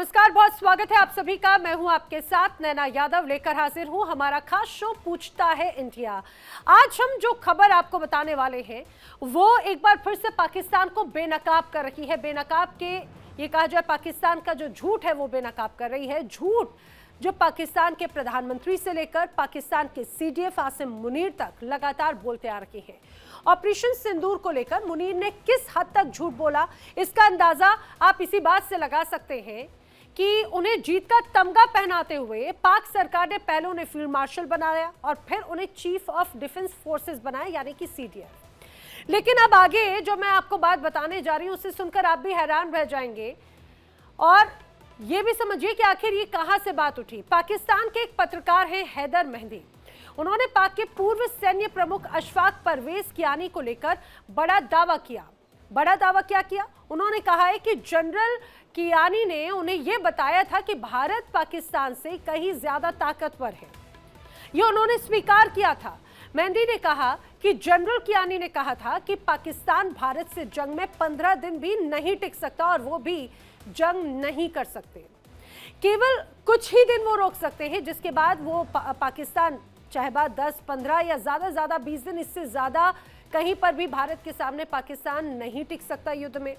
नमस्कार, बहुत स्वागत है आप सभी का। मैं हूं आपके साथ नैना यादव, लेकर हाजिर हूं हमारा खास शो पूछता है इंडिया। आज हम जो खबर आपको बताने वाले हैं वो एक बार फिर से पाकिस्तान को बेनकाब कर रही है। बेनकाब के ये कहा जाए, पाकिस्तान का जो झूठ है वो बेनकाब कर रही है। झूठ जो पाकिस्तान के प्रधानमंत्री से लेकर पाकिस्तान के सीडीएफ आसिम मुनीर तक लगातार बोलते आ रहे हैं। ऑपरेशन सिंदूर को लेकर मुनीर ने किस हद तक झूठ बोला, इसका अंदाजा आप इसी बात से लगा सकते हैं कि उन्हें जीत का तमगा पहनाते हुए पाक सरकार ने पहले उन्हें फील्ड मार्शल बनाया और फिर उन्हें चीफ ऑफ डिफेंस फोर्सेस बनाया, यानी कि सीडीएफ। लेकिन अब आगे जो मैं आपको बात बताने जा रही हूं उसे सुनकर आप भी हैरान रह जाएंगे और ये भी समझिए कि आखिर ये कहां से बात उठी। पाकिस्तान के एक पत्रकार हैं हैदर मेहंदी। उन्होंने पाक के पूर्व सैन्य प्रमुख अशफाक परवेज कियानी को लेकर बड़ा दावा किया। बड़ा दावा क्या किया? उन्होंने कहा है कि जनरल कियानी ने उन्हें यह बताया था कि भारत पाकिस्तान से कहीं ज्यादा ताकतवर है। यह उन्होंने स्वीकार किया था। मेहंदी ने कहा कि जनरल कियानी ने कहा था कि पाकिस्तान भारत से जंग में 15 दिन भी नहीं टिक सकता और वो भी जंग नहीं कर सकते। केवल कुछ ही दिन वो रोक सकते हैं, जिसके बाद वो पाकिस्तान चाहे बात 10, 15 या ज्यादा 20 दिन, इससे ज्यादा कहीं पर भी भारत के सामने पाकिस्तान नहीं टिक सकता युद्ध में।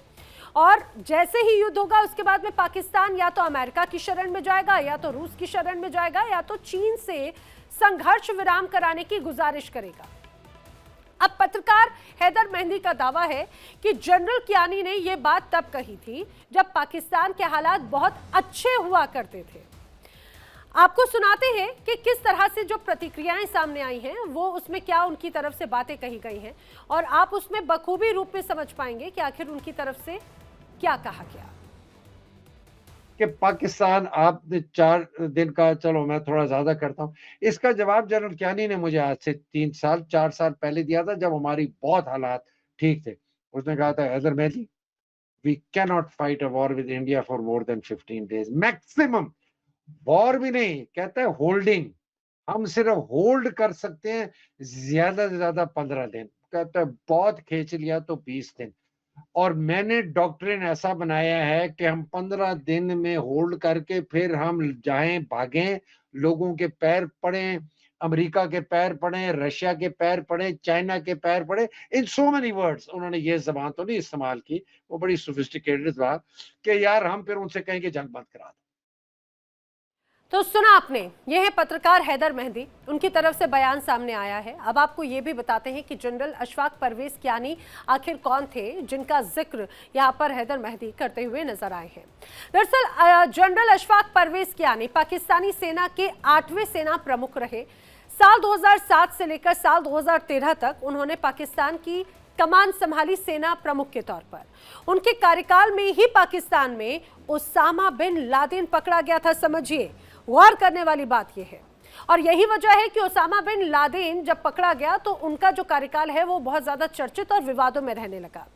और जैसे ही युद्ध होगा उसके बाद में पाकिस्तान या तो अमेरिका की शरण में जाएगा, या तो रूस की शरण में जाएगा, या तो चीन से संघर्ष विराम कराने की गुजारिश करेगा। अब पत्रकार हैदर मेहंदी का दावा है कि जनरल कियानी ने यह बात तब कही थी जब पाकिस्तान के हालात बहुत अच्छे हुआ करते थे। आपको सुनाते हैं कि किस तरह से जो प्रतिक्रियाएं सामने आई हैं वो उसमें क्या उनकी तरफ से बातें कही गई हैं और आप उसमें बखूबी रूप में समझ पाएंगे कि आखिर उनकी तरफ से क्या कहा गया। कि पाकिस्तान आपने 4 दिन का, चलो मैं थोड़ा ज्यादा करता हूं, इसका जवाब जनरल कियानी ने मुझे आज से 4 साल पहले दिया था, जब हमारी बहुत हालात ठीक थे। उसने कहा था, Haider Mehdi, we can not fight a war with India for more than 15 days maximum. War भी नहीं, कहते हैं होल्डिंग, हम सिर्फ होल्ड कर सकते हैं ज्यादा से ज्यादा 15 दिन। कहते हैं बहुत खींच लिया तो 20 दिन। और मैंने डॉक्ट्रिन ऐसा बनाया है कि हम 15 दिन में होल्ड करके फिर हम जाएं, भागें, लोगों के पैर पड़े, अमेरिका के पैर पड़े, रशिया के पैर पड़े, चाइना के पैर पड़े। इन सो मेनी वर्ड्स उन्होंने ये जबान तो नहीं इस्तेमाल की, वो बड़ी सोफिस्टिकेटेड जबान, कि यार हम फिर उनसे कहेंगे जंग बंद करा दो। तो सुना आपने, ये है पत्रकार हैदर मेहंदी, उनकी तरफ से बयान सामने आया है। अब आपको ये भी बताते हैं कि जनरल अशफाक परवेज कियानी आखिर कौन थे जिनका जिक्र यहाँ पर हैदर मेहंदी करते हुए नजर आए हैं। दरअसल जनरल अशफाक परवेज कियानी पाकिस्तानी सेना के 8वें सेना प्रमुख रहे। साल 2007 से लेकर साल 2013 तक उन्होंने पाकिस्तान की कमान संभाली सेना प्रमुख के तौर पर। उनके कार्यकाल में ही पाकिस्तान में ओसामा बिन लादेन पकड़ा गया था। समझिए, गौर करने वाली बात यह है। और यही वजह है कि ओसामा बिन लादेन जब पकड़ा गया तो उनका जो कार्यकाल है वो बहुत ज्यादा चर्चित और विवादों में रहने लगा।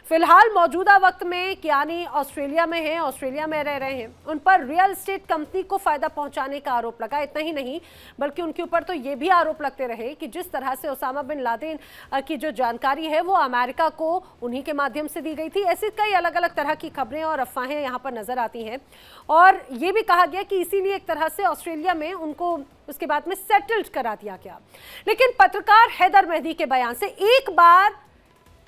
फिलहाल मौजूदा वक्त में कियानी ऑस्ट्रेलिया में हैं, ऑस्ट्रेलिया में रह रहे हैं। उन पर रियल एस्टेट कंपनी को फायदा पहुंचाने का आरोप लगा। इतना ही नहीं, बल्कि उनके ऊपर तो ये भी आरोप लगते रहे कि जिस तरह से ओसामा बिन लादेन की जो जानकारी है वो अमेरिका को उन्हीं के माध्यम से दी गई थी। ऐसी कई अलग अलग तरह की खबरें और अफवाहें यहाँ पर नजर आती हैं। और ये भी कहा गया कि इसीलिए एक तरह से ऑस्ट्रेलिया में उनको उसके बाद में सेटल्ड करा दिया गया। लेकिन पत्रकार हैदर मेहंदी के बयान से एक बार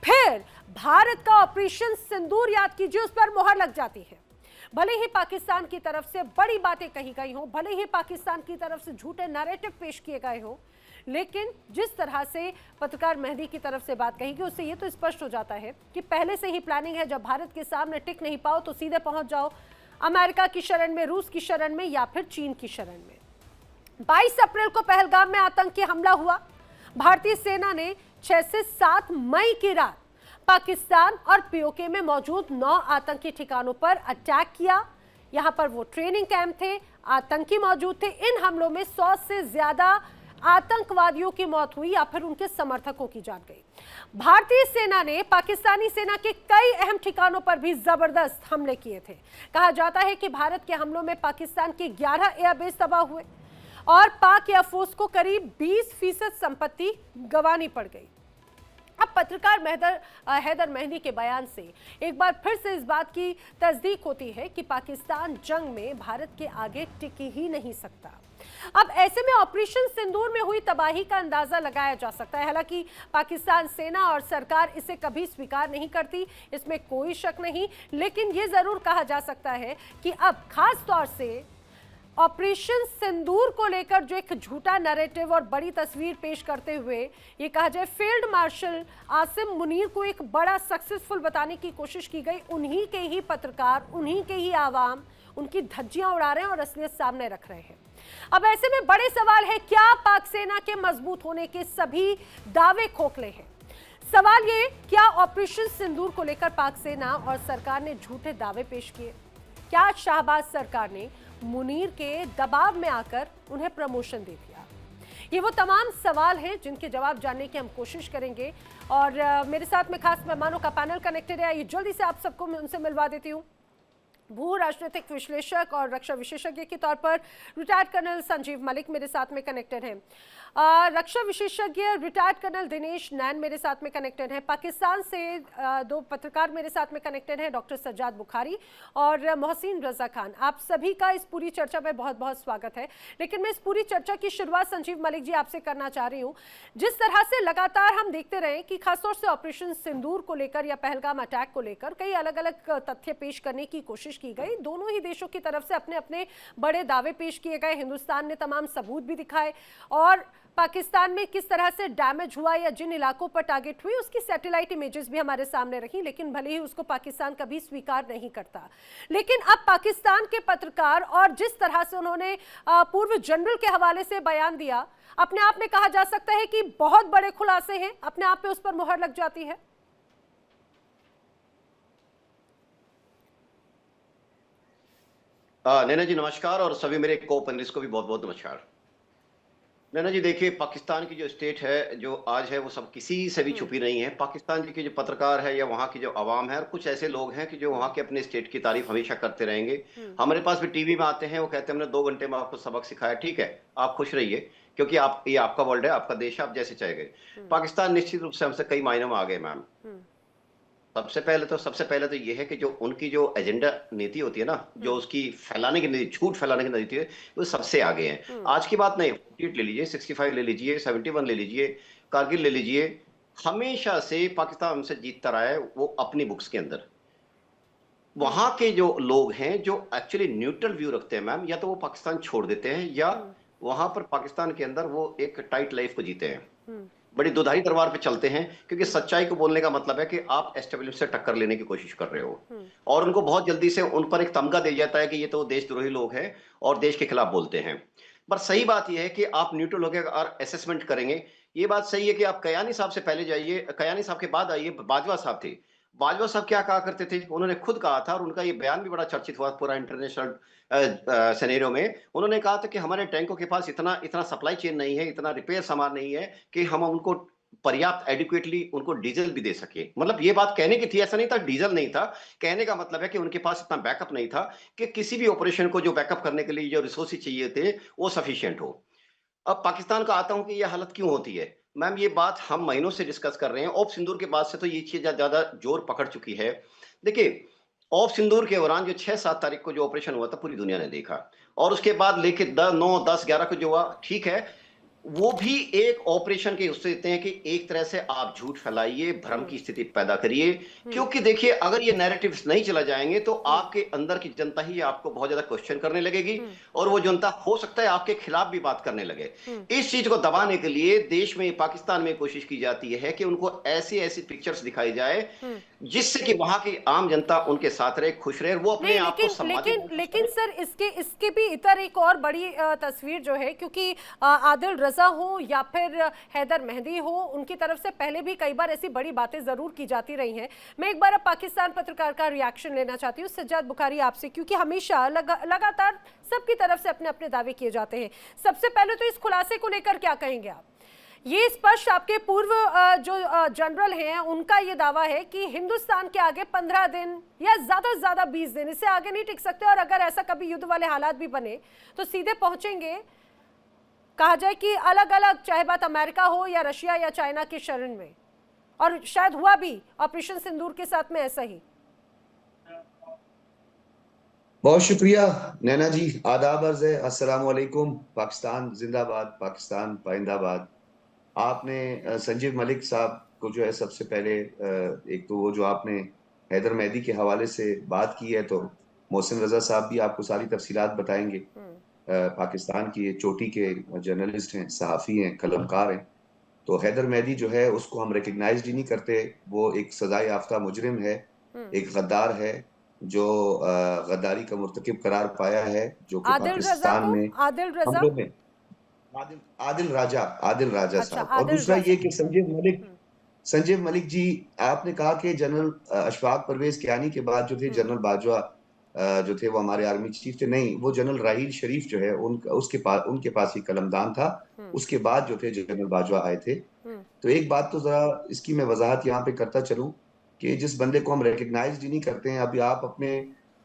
फिर भारत का ऑपरेशन सिंदूर याद कीजिए, उस पर मोहर लग जाती है। भले ही पाकिस्तान की तरफ से बड़ी बातें कही गई हों, भले ही पाकिस्तान की तरफ से झूठे नैरेटिव पेश किए गए हों, लेकिन जिस तरह से पत्रकार मेहंदी की तरफ से बात कही गई उससे ये तो स्पष्ट हो जाता है कि पहले से ही प्लानिंग है। जब भारत के सामने टिक नहीं पाओ तो सीधे पहुंच जाओ अमेरिका की शरण में, रूस की शरण में या फिर चीन की शरण में। 22 अप्रैल को पहलगाम में आतंकी हमला हुआ। भारतीय सेना ने 6 से 7 मई की रात पाकिस्तान और पीओके में मौजूद 9 आतंकी ठिकानों पर अटैक किया। यहां पर वो ट्रेनिंग कैंप थे, आतंकी मौजूद थे। इन हमलों में 100 से ज्यादा आतंकवादियों की मौत हुई या फिर उनके समर्थकों की जान गई। भारतीय सेना ने पाकिस्तानी सेना के कई अहम ठिकानों पर भी जबरदस्त हमले किए थे। कहा जाता है कि भारत के हमलों में पाकिस्तान के 11 एयरबेस तबाह हुए और पाक एयरफोर्स को करीब 20% संपत्ति गंवानी पड़ गई। अब पत्रकार हैदर मेहंदी के बयान से एक बार फिर से इस बात की तस्दीक होती है कि पाकिस्तान जंग में भारत के आगे टिक ही नहीं सकता। अब ऐसे में ऑपरेशन सिंदूर में हुई तबाही का अंदाजा लगाया जा सकता है। हालांकि पाकिस्तान सेना और सरकार इसे कभी स्वीकार नहीं करती, इसमें कोई शक नहीं, लेकिन यह जरूर कहा जा सकता है कि अब खास तौर से ऑपरेशन सिंदूर को लेकर जो एक झूठा नैरेटिव और बड़ी तस्वीर पेश करते हुए ये कहा जाए फील्ड मार्शल आसिम मुनीर को एक बड़ा सक्सेसफुल बताने की कोशिश की गई। उन्हीं के ही पत्रकार, उन्हीं के ही आवाम उनकी धज्जियां उड़ा रहे हैं और असलियत सामने रख रहे हैं। अब ऐसे में बड़े सवाल है, क्या पाक सेना के मजबूत होने के सभी दावे खोखले हैं? सवाल ये, क्या ऑपरेशन सिंदूर को लेकर पाक सेना और सरकार ने झूठे दावे पेश किए? क्या शहबाज सरकार ने मुनीर के दबाव में आकर उन्हें प्रमोशन दे दिया? ये वो तमाम सवाल हैं जिनके जवाब जानने की हम कोशिश करेंगे और मेरे साथ में खास मेहमानों का पैनल कनेक्टेड है। ये जल्दी से आप सबको मैं उनसे मिलवा देती हूँ। भू राजनीतिक विश्लेषक और रक्षा विशेषज्ञ के तौर पर रिटायर्ड कर्नल संजीव मलिक मेरे साथ में कनेक्टेड हैं। रक्षा विशेषज्ञ रिटायर्ड कर्नल दिनेश नैन मेरे साथ में कनेक्टेड हैं। पाकिस्तान से दो पत्रकार मेरे साथ में कनेक्टेड हैं, डॉक्टर सज्जाद बुखारी और मोहसिन रजा खान। आप सभी का इस पूरी चर्चा में बहुत बहुत स्वागत है। लेकिन मैं इस पूरी चर्चा की शुरुआत संजीव मलिक जी आपसे करना चाह रही हूँ। जिस तरह से लगातार हम देखते रहे कि खासतौर से ऑपरेशन सिंदूर को लेकर या पहलगाम अटैक को लेकर कई अलग अलग तथ्य पेश करने की कोशिश की गई, दोनों ही देशों की तरफ से अपने अपने बड़े दावे पेश किए गए, हिंदुस्तान ने तमाम सबूत भी दिखाए और पाकिस्तान में किस तरह से डैमेज हुआ या जिन इलाकों पर टारगेट हुई उसकी सैटेलाइट इमेजेस भी हमारे सामने रही, लेकिन भले ही उसको पाकिस्तान कभी स्वीकार नहीं करता। लेकिन अब पाकिस्तान के पत्रकार और जिस तरह से उन्होंने पूर्व जनरल के हवाले से बयान दिया, अपने आप में कहा जा सकता है कि बहुत बड़े खुलासे हैं, अपने आप पे उस पर मुहर लग जाती है। नैना जी नमस्कार और सभी मेरे को पैनलिस्ट को भी बहुत बहुत नमस्कार। नैना जी देखिए, पाकिस्तान की जो स्टेट है जो आज है वो सब किसी से भी छुपी नहीं है। पाकिस्तान जी के जो पत्रकार है या वहाँ की जो आवाम है और कुछ ऐसे लोग हैं कि जो वहाँ के अपने स्टेट की तारीफ हमेशा करते रहेंगे। हमारे पास भी टीवी में आते हैं, वो कहते हैं हमने 2 घंटे में आपको सबक सिखाया। ठीक है, आप खुश रहिए क्योंकि आप ये आपका वर्ल्ड है, आपका देश है, आप जैसे चाहे गए। पाकिस्तान निश्चित रूप से हमसे कई मायनों में आ गए मैम। सबसे पहले तो ये है कि जो उनकी जो एजेंडा नीति होती है ना, जो उसकी फैलाने की नीति, झूठ फैलाने की नीति है, वो सबसे आगे है। आज की बात नहीं, 48 ले लीजिए, 65 ले लीजिए, 71 ले लीजिए, कारगिल ले लीजिए, हमेशा से पाकिस्तान हमसे जीतता रहा है वो अपनी बुक्स के अंदर। वहां के जो लोग हैं जो एक्चुअली न्यूट्रल व्यू रखते हैं मैम, या तो वो पाकिस्तान छोड़ देते हैं या वहां पर पाकिस्तान के अंदर वो एक टाइट लाइफ को जीते हैं। बड़ी दुधारी तलवार पे चलते हैं क्योंकि सच्चाई को बोलने का मतलब है कि आप एस्टेब्लिश से टक्कर लेने की कोशिश कर रहे हो और उनको बहुत जल्दी से उन पर एक तमगा दे जाता है कि ये तो देशद्रोही लोग हैं और देश के खिलाफ बोलते हैं। पर सही बात यह है कि आप न्यूट्रल होकर और असेसमेंट करेंगे। ये बात सही है कि आप कयानी साहब से पहले जाइए, कयानी साहब के बाद आइए, बाजवा साहब थे। बाजवा साहब क्या कहा करते थे, उन्होंने खुद कहा था और उनका ये बयान भी बड़ा चर्चित हुआ पूरा इंटरनेशनल सिनेरियो में। उन्होंने कहा था कि हमारे टैंकों के पास इतना सप्लाई चेन नहीं है, इतना रिपेयर सामान नहीं है कि हम उनको पर्याप्त एडिक्वेटली उनको डीजल भी दे सके। मतलब ये बात कहने की थी, ऐसा नहीं था डीजल नहीं था, कहने का मतलब है कि उनके पास इतना बैकअप नहीं था कि किसी भी ऑपरेशन को जो बैकअप करने के लिए जो रिसोर्सेज चाहिए थे वो सफिशिएंट हो। अब पाकिस्तान का आता हूं कि यह हालत क्यों होती है मैम, ये बात हम महीनों से डिस्कस कर रहे हैं। ऑफ सिंदूर के बाद से तो ये चीज ज्यादा जोर पकड़ चुकी है। देखिए, ऑफ सिंदूर के दौरान जो 6-7 तारीख को जो ऑपरेशन हुआ था पूरी दुनिया ने देखा और उसके बाद लेके 9, 10, 11 को जो हुआ, ठीक है, वो भी एक ऑपरेशन के उससे देते हैं कि एक तरह से आप झूठ फैलाइए, भ्रम की स्थिति पैदा करिए। क्योंकि देखिए, अगर ये नैरेटिव्स नहीं चला जाएंगे तो आपके अंदर की जनता ही आपको बहुत ज्यादा क्वेश्चन करने लगेगी और वो जनता हो सकता है आपके खिलाफ भी बात करने लगे। इस चीज को दबाने के लिए देश में, पाकिस्तान में कोशिश की जाती है कि उनको ऐसी ऐसी पिक्चर्स दिखाई जाए जिससे कि वहां की आम जनता उनके साथ रहे, खुश रहे, वो अपने आप को सामाजिक। लेकिन सर इसके भी इतर एक और बड़ी तस्वीर जो है, क्योंकि आदिल रजा हो या फिर हैदर मेहंदी हो, उनकी तरफ से पहले भी कई बार ऐसी बड़ी बातें जरूर की जाती रही हैं। मैं एक बार अब पाकिस्तान पत्रकार का रिएक्शन लेना चाहती हूँ सज्जाद बुखारी आपसे, क्योंकि हमेशा लगातार सबकी तरफ से अपने अपने दावे किए जाते हैं। सबसे पहले तो इस खुलासे को लेकर क्या कहेंगे आप? ये स्पष्ट आपके पूर्व जो जनरल हैं उनका ये दावा है कि हिंदुस्तान के आगे 15 दिन या ज्यादा से ज्यादा 20 दिन, इससे आगे नहीं टिक सकते और अगर ऐसा कभी युद्ध वाले हालात भी बने तो सीधे पहुंचेंगे, कहा जाए कि अलग अलग, चाहे बात अमेरिका हो या रशिया या चाइना की शरण में। और शायद हुआ भी ऑपरेशन सिंदूर के साथ में ऐसा ही। बहुत शुक्रिया नैना जी, आदाब अर्ज़ है, अस्सलाम वालेकुम। पाकिस्तान जिंदाबाद, पाकिस्तान पाइंदाबाद। आपने संजीव मलिक साहब को जो है सबसे पहले एक तो वो जो आपने हैदर मेहदी के हवाले से बात की है, तो मोहसिन रजा साहब भी आपको सारी तफसीलात बताएंगे। पाकिस्तान की चोटी के जर्नलिस्ट हैं, सहाफ़ी हैं, कलमकार हैं। तो हैदर मेहदी जो है उसको हम रिकग्नाइज ही नहीं करते। वो एक सजा याफ्ता मुजरिम है, एक गद्दार है जो गद्दारी का मुर्तकिब करार पाया है, जो कि पाकिस्तान में हमलों में आदिल राजा अच्छा, साहब। और दूसरा ये कि संजीव मलिक जी, आपने कहा कि जनरल अशफाक परवेज कियानी के बाद जो थे जनरल बाजवा जो थे वो हमारे आर्मी चीफ थे। नहीं, वो जनरल राहील शरीफ जो है उनके पास ही कलमदान था। उसके बाद जो थे जनरल बाजवा आए थे। तो एक बात तो जरा इसकी मैं वजाहत यहाँ पे करता चलूं कि जिस बंदे को हम रिकग्नाइज ही नहीं करते हैं, अभी आप अपने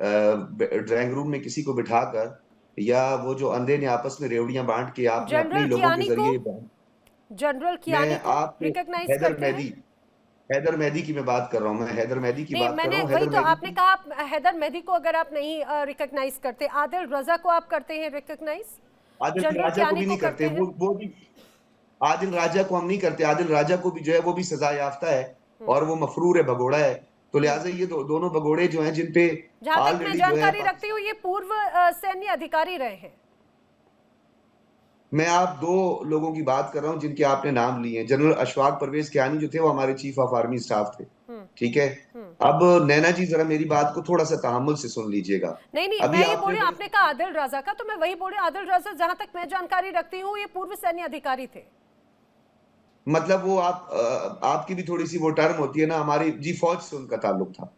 ड्राइंग रूम में किसी को बिठाकर या वो जो अंधे ने आपस में रेवड़ियां बांट के आपने अपने लोगों के जरिए जनरल कियानी को रिकॉग्नाइज करते हैं। हैदर मेहदी की मैं बात कर रहा हूँ, मैं हैदर मेहदी की बात कर रहा हूँ। वही तो आपने कहा हैदर मेहदी को अगर आप नहीं रिकॉग्नाइज करते, आदिल रजा को आप करते हैं रिकॉग्नाइज? आदिल राजा को भी नहीं करते, वो भी आदिल राजा को हम नहीं करते। आदिल राजा को भी जो है वो भी सजा याफ्ता है और वो मफरूर है, भगोड़ा है। तो लिहाजा ये दोनों भगोड़े जो हैं जिन पे जहां तक मैं जानकारी रखती हूँ ये पूर्व सैन्य अधिकारी रहे हैं। मैं आप दो लोगों की बात कर रहा हूं जिनके आपने नाम लिए हैं। जनरल अशफाक परवेज कियानी जो थे वो हमारे चीफ ऑफ आर्मी स्टाफ थे, ठीक है। अब नैना जी जरा मेरी बात को थोड़ा सा तहम्मुल से सुन लीजिएगा। नहीं मैं ये बोल रही हूं, आपने कहा आदिल रजा का, तो मैं वही बोल रही हूं, आदिल रजा जहां तक मैं जानकारी रखती हूँ ये पूर्व सैन्य अधिकारी थे। मतलब वो आपकी भी थोड़ी सी वो टर्म होती है ना, हमारी जी फौज से उनका ताल्लुक था,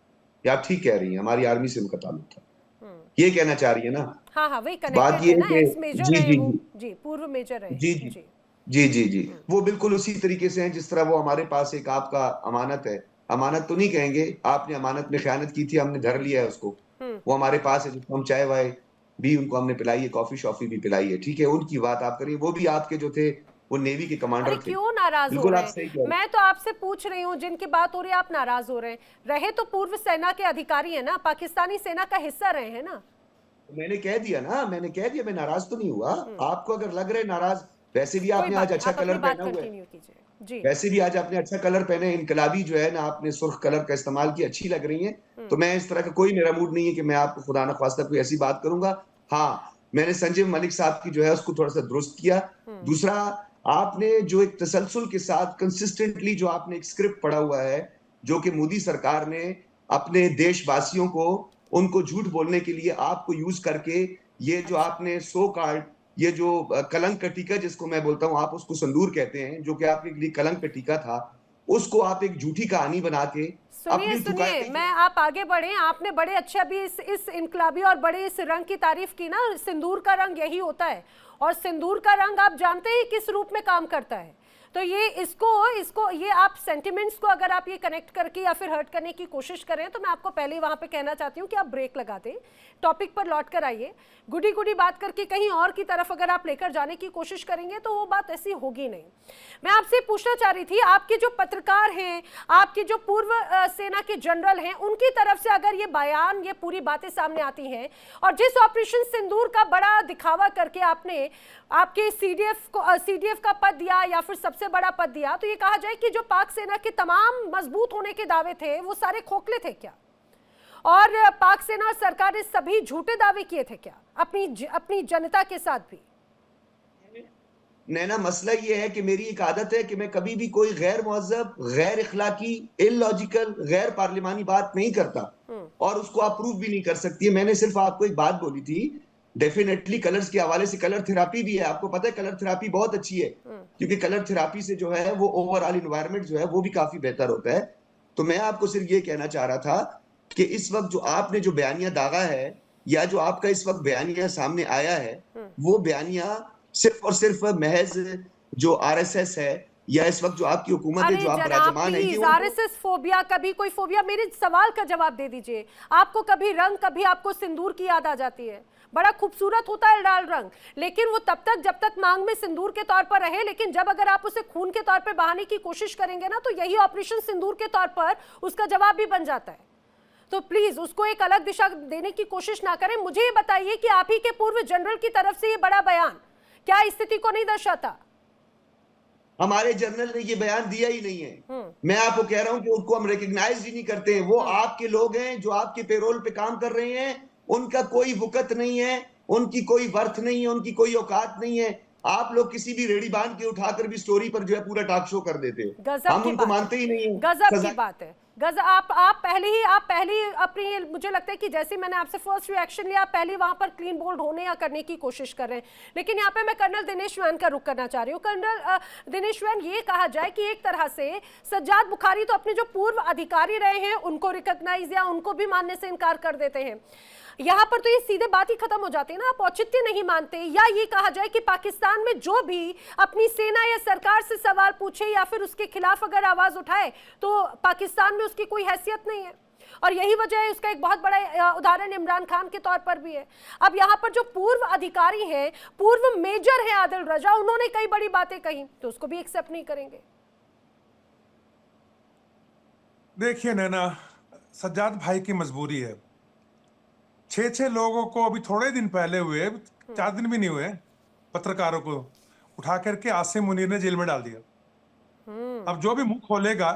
या आप ठीक कह रही हैं, हमारी आर्मी से उनका ताल्लुक था, ये कहना चाह रही है ना? हाँ वही बात ये है कि जी पूर्व मेजर है। जी वो बिल्कुल उसी तरीके से हैं जिस तरह वो हमारे पास एक आपका अमानत है। अमानत तो नहीं कहेंगे, आपने अमानत में खयानत की थी, हमने धर लिया है उसको। वो हमारे पास है, जिसको हम चाय वाय भी उनको हमने पिलाई है, कॉफी शॉफी भी पिलाई है, ठीक है। उनकी बात आप करिए, वो भी आपके जो थे वो नेवी के कमांडर थे। क्यों नाराज हो रहे हैं? मैं तो आपसे पूछ रही हूँ, जिनकी बात हो रही है आप नाराज हो रहे हैं। रहे तो पूर्व सेना के अधिकारी है ना, पाकिस्तानी सेना का हिस्सा रहे हैं ना। मैंने कह दिया, मैं नाराज तो नहीं हुआ। आपको अगर लग रहा है नाराज, वैसे भी आपने आज अच्छा कलर पहना हुआ है, वैसे भी आज आपने अच्छा कलर पहने, इनकलाबी जो है ना, आपने सुर्ख कलर का इस्तेमाल किया, अच्छी लग रही है। तो मैं इस तरह का कोई मेरा मूड नहीं है कि मैं आपको खुदा न ख्वास्ता कोई ऐसी बात करूंगा। हाँ, मैंने संजीव मलिक साहब की जो है उसको थोड़ा सा दुरुस्त किया। दूसरा, आपने जो एक तसलसल के साथ कंसिस्टेंटली जो आपने एक स्क्रिप्ट पढ़ा हुआ है, जो कि मोदी सरकार ने अपने देशवासियों को उनको झूठ बोलने के लिए आपको यूज करके, ये जो आपने सो कार्ड, ये जो कलंक का टीका जिसको मैं बोलता हूं, आप उसको संदूर कहते हैं, जो कि आपके लिए कलंक का टीका था, उसको आप एक झूठी कहानी बना के सुनिए मैं आप आगे बढ़े। आपने बड़े अच्छा भी इस इनकलाबी और बड़े इस रंग की तारीफ की ना। सिंदूर का रंग यही होता है, और सिंदूर का रंग आप जानते हैं किस रूप में काम करता है। तो ये इसको ये आप सेंटिमेंट्स को अगर आप ये कनेक्ट करके या फिर हर्ट करने की कोशिश करें, तो मैं आपको पहले ही वहां पे कहना चाहती हूँ कि आप ब्रेक लगा दें, टॉपिक पर लौट कर आइए। गुडी बात करके कहीं और की तरफ अगर आप लेकर जाने की कोशिश करेंगे तो वो बात ऐसी होगी नहीं। मैं आपसे पूछना चाह रही थी, आपके जो पत्रकार हैं, आपके जो पूर्व सेना के जनरल हैं, उनकी तरफ से अगर ये बयान, ये पूरी बातें सामने आती हैं, और जिस ऑपरेशन सिंदूर का बड़ा दिखावा करके आपने आपके सीडीएफ का पद दिया या फिर सबसे बड़ा पद दिया, तो ये कहा जाए कि जो पाक सेना के तमाम मजबूत होने के दावे थे वो सारे खोखले थे क्या? और पाक सेना और सरकार ने सभी झूठे दावे किए थे क्या अपनी जनता के साथ भी? नैना, मसला ये है कि मेरी एक आदत है कि मैं कभी भी कोई गैर मुहज़्ज़ब, गैर इखलाकी, इलॉजिकल, गैर पार्लिमानी बात नहीं करता, और उसको आप प्रूव भी नहीं कर सकती है। मैंने सिर्फ आपको एक बात बोली थी, डेफिनेटली कलर्स के हवाले से कलर थेरापी भी है। आपको पता है कलर थेरापी बहुत अच्छी है, क्योंकि कलर थेरापी से जो है वो ओवरऑल एनवायरनमेंट जो है वो भी काफी बेहतर होता है। तो मैं आपको सिर्फ ये कहना चाह रहा था कि इस वक्त जो आपने जो बयानिया दागा है, या जो आपका इस वक्त बयानिया सामने आया है, वो बयानिया सिर्फ और सिर्फ महज जो आरएसएस है, या इस वक्त जो आपकी हुकूमत है, जो आप बराजमान है, आरएसएस फोबिया, कभी कोई फोबिया, मेरे सवाल का जवाब दे दीजिए। आपको कभी रंग, कभी आपको सिंदूर की याद आ जाती है? बड़ा खूबसूरत होता है लाल रंग, लेकिन वो तब तक जब तक मांग में सिंदूर के तौर पर रहे, लेकिन जब अगर आप उसे खून के तौर पर बहाने की कोशिश करेंगे ना, तो यही ऑपरेशन सिंदूर के तौर पर उसका जवाब भी बन जाता है। तो प्लीज उसको एक अलग दिशा देने की कोशिश ना करें। मुझे ये बताइए कि आप ही के पूर्व जनरल की तरफ से ये बड़ा बयान क्या स्थिति को नहीं दर्शाता? हमारे जनरल ने ये बयान दिया ही नहीं है। मैं आपको कह रहा हूं कि उनको हम रिकॉग्नाइज ही नहीं करते। वो आपके लोग हैं जो आपके पेरोल पे काम कर रहे हैं, उनका कोई वुकत नहीं है, उनकी कोई वर्थ नहीं है, उनकी कोई औकात नहीं है। आप लोग किसी भी रेडी बांध के उठाकर भी स्टोरी पर जो है पूरा टॉक शो कर देते हो। हम उनको मानते ही नहीं है। गजब की बात है। आप पहले ही अपनी, मुझे लगता है कि जैसे मैंने आपसे फर्स्ट रिएक्शन लिया, आप पहले वहां पर क्लीन बोल्ड होने या करने की कोशिश कर रहे हैं। लेकिन यहाँ पे मैं कर्नल दिनेश वैन का रुख करना चाह रही हूँ। कर्नल दिनेश वैन, ये कहा जाए कि एक तरह से सज्जाद बुखारी तो अपने जो पूर्व अधिकारी रहे हैं उनको रिकॉग्नाइज या उनको भी मानने से इनकार कर देते हैं। यहाँ पर तो ये सीधे बात ही खत्म हो जाती है ना, आप औचित्य नहीं मानते। या ये कहा जाए कि पाकिस्तान में जो भी अपनी सेना या सरकार से सवाल पूछे या फिर उसके खिलाफ अगर आवाज उठाए तो पाकिस्तान में उसकी कोई हैसियत नहीं है। और यही वजह है, उसका एक बहुत बड़ा उदाहरण इमरान खान के तौर पर भी है। अब यहाँ पर जो पूर्व अधिकारी हैं, पूर्व मेजर हैं आदिल रजा, उन्होंने कई बड़ी बातें कही, तो उसको भी एक्सेप्ट नहीं करेंगे। देखिए नैना, सज्जाद भाई की मजबूरी है। 6 लोगों को अभी थोड़े दिन पहले हुए, 4 दिन भी नहीं हुए, पत्रकारों को उठा करके आसिम मुनीर ने जेल में डाल दिया। अब जो भी मुंह खोलेगा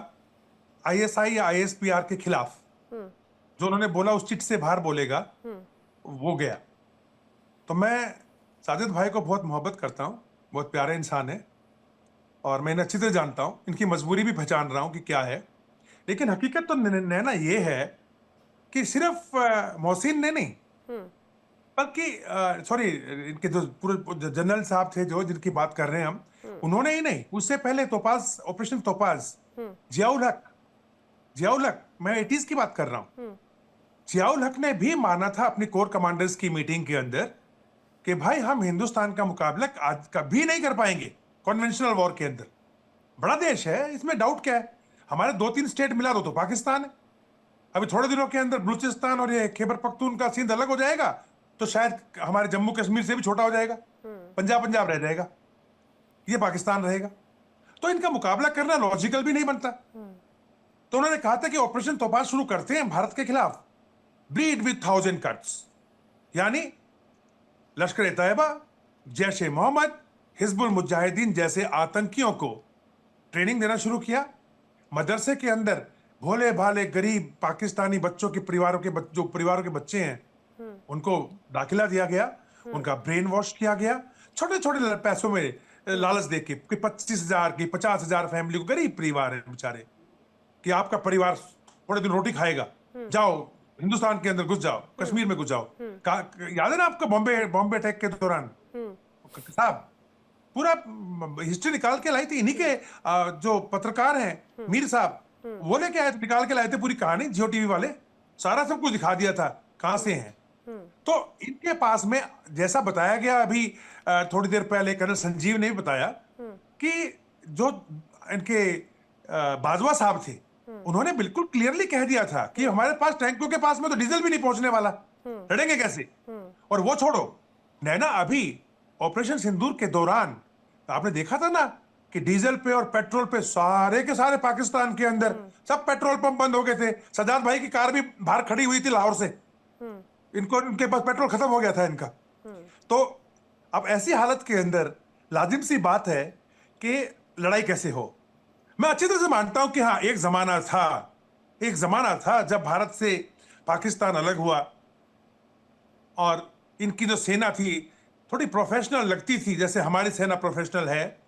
आईएसआई या आईएसपीआर के खिलाफ, जो उन्होंने बोला उस चिट से बाहर बोलेगा, वो गया। तो मैं साजिद भाई को बहुत मोहब्बत करता हूँ, बहुत प्यारे इंसान है और मैं इन्हें अच्छी तरह जानता हूँ, इनकी मजबूरी भी पहचान रहा हूँ कि क्या है। लेकिन हकीकत तो नैना ये है कि सिर्फ मोहसिन ने नहीं, बल्कि सॉरी, इनके जो पूरे जनरल साहब थे जो जिनकी बात कर रहे हैं हम, उन्होंने ही नहीं, उससे पहले तोपाज, ऑपरेशन तोपाज, जियाउल हक, मैं 80s की बात कर रहा हूं। जियाउल हक ने भी माना था अपनी कोर कमांडर्स की मीटिंग के अंदर कि भाई हम हिंदुस्तान का मुकाबला आज कभी नहीं कर पाएंगे कन्वेंशनल वॉर के अंदर। बड़ा देश है, इसमें डाउट क्या है? हमारे 2-3 स्टेट मिला दो तो पाकिस्तान है। अभी थोड़े दिनों के अंदर बलूचिस्तान और ये खैबर पख्तूनख्वा सिंध अलग हो जाएगा, तो शायद हमारे जम्मू कश्मीर से भी छोटा हो जाएगा, पंजाब रह जाएगा, ये पाकिस्तान रहेगा। तो इनका मुकाबला करना लॉजिकल भी नहीं बनता। तो उन्होंने कहा था कि ऑपरेशन तोपाज शुरू करते हैं भारत के खिलाफ, ब्लीड विद 1000 कट्स, यानी लश्कर तैयबा, जैश ए मोहम्मद, हिजबुल मुजाहिदीन जैसे आतंकियों को ट्रेनिंग देना शुरू किया। मदरसे के अंदर भोले भाले गरीब पाकिस्तानी बच्चों के परिवारों के बच्चे हैं, उनको दाखिला दिया गया, उनका ब्रेन वॉश किया गया, छोटे छोटे पैसों में लालच देके, 25,000 की 50,000 फैमिली को, गरीब परिवार है बेचारे, कि आपका परिवार थोड़े दिन रोटी खाएगा, जाओ हिंदुस्तान के अंदर घुस जाओ, कश्मीर में घुस जाओ। याद है ना आपको बॉम्बे अटैक के दौरान साहब पूरा हिस्ट्री निकाल के लाई थी, इन्हीं के जो पत्रकार हैं मीर साहब, वो लेके आए थे, निकाल के लाए थे पूरी कहानी, जियो टीवी वाले, सारा सब कुछ दिखा दिया था कहां से हैं। तो इनके पास में जैसा बताया गया अभी थोड़ी देर पहले कर्नल संजीव ने भी बताया कि जो इनके बाजवा साहब थे, उन्होंने बिल्कुल क्लियरली कह दिया था कि हमारे पास टैंकों के पास में तो डीजल भी नहीं पहुंचने वाला, लड़ेंगे कैसे। और वो छोड़ो नैना, अभी ऑपरेशन सिंदूर के दौरान आपने देखा था ना कि डीजल पे और पेट्रोल पे सारे के सारे पाकिस्तान के अंदर सब पेट्रोल पंप बंद हो गए थे। सज्जाद भाई की कार भी बाहर खड़ी हुई थी लाहौर से, इनके पास पेट्रोल खत्म हो गया था इनका। तो अब ऐसी हालत के अंदर लाजिम सी बात है कि लड़ाई कैसे हो। मैं अच्छी तरह से मानता हूं कि हाँ, एक जमाना था जब भारत से पाकिस्तान अलग हुआ और इनकी जो सेना थी थोड़ी प्रोफेशनल लगती थी, जैसे हमारी सेना प्रोफेशनल है।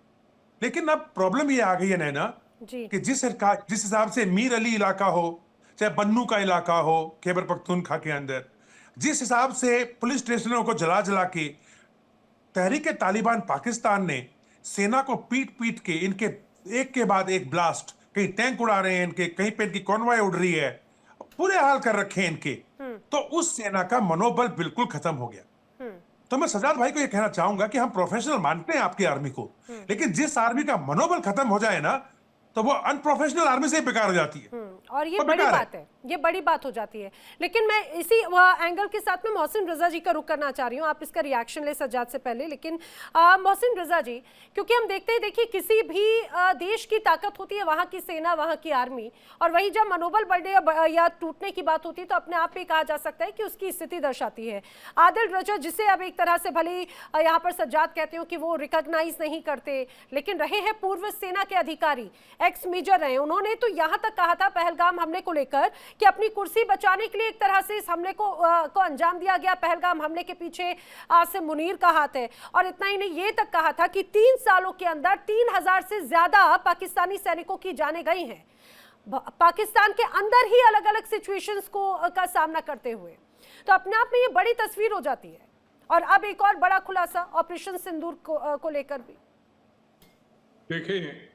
लेकिन अब प्रॉब्लम ये आ गई है नैना कि जिस हिसाब से मीर अली इलाका हो, चाहे बन्नू का इलाका हो खैबर पख्तूनख्वा के अंदर, जिस हिसाब से पुलिस स्टेशनों को जला जला के तहरीक तालिबान पाकिस्तान ने सेना को पीट पीट के इनके एक के बाद एक ब्लास्ट, कहीं टैंक उड़ा रहे हैं इनके, कहीं पे इनकी कॉन्वॉय उड़ रही है, पूरे हाल कर रखे हैं इनके। तो उस सेना का मनोबल बिल्कुल खत्म हो गया। तो मैं सज्जाद भाई को यह कहना चाहूंगा कि हम प्रोफेशनल मानते हैं आपकी आर्मी को, लेकिन जिस आर्मी का मनोबल खत्म हो जाए ना, तो वो अनप्रोफेशनल आर्मी से ही बेकार हो जाती है। और ये वो बड़ी बेकार है। बात है, ये बड़ी बात हो जाती है। लेकिन मैं इसी एंगल के साथ में मोहसिन रजा जी का रुख करना चाह रही हूँ, आप इसका रिएक्शन ले सज्जाद से पहले। लेकिन मोहसिन रजा जी, क्योंकि हम देखते हैं, देखिए किसी भी देश की ताकत होती है वहाँ की सेना, वहाँ की आर्मी, और वही जब मनोबल बढ़ने या टूटने की बात होती है तो अपने आप पे कहा जा सकता है कि उसकी स्थिति दर्शाती है। आदिल रजा, जिसे अब एक तरह से भले यहाँ पर सज्जाद कहते हो कि वो रिकॉग्नाइज नहीं करते, लेकिन रहे हैं पूर्व सेना के अधिकारी, एक्स मेजर रहे, उन्होंने तो यहाँ तक कहा था पहलगाम हमले को लेकर कि अपनी कुर्सी बचाने के लिए एक तरह से इस हमले को अंजाम दिया गया। पहलगाम हमले के पीछे आसिम मुनीर का हाथ है। और इतना ही नहीं, ये तक कहा था कि 3 सालों के अंदर 3000 से ज्यादा पाकिस्तानी सैनिकों की जानें गई हैं, पाकिस्तान के अंदर ही अलग अलग सिचुएशंस का सामना करते हुए। तो अपने आप में ये बड़ी तस्वीर हो जाती है। और अब एक और बड़ा खुलासा ऑपरेशन सिंदूर को लेकर भी। देखें,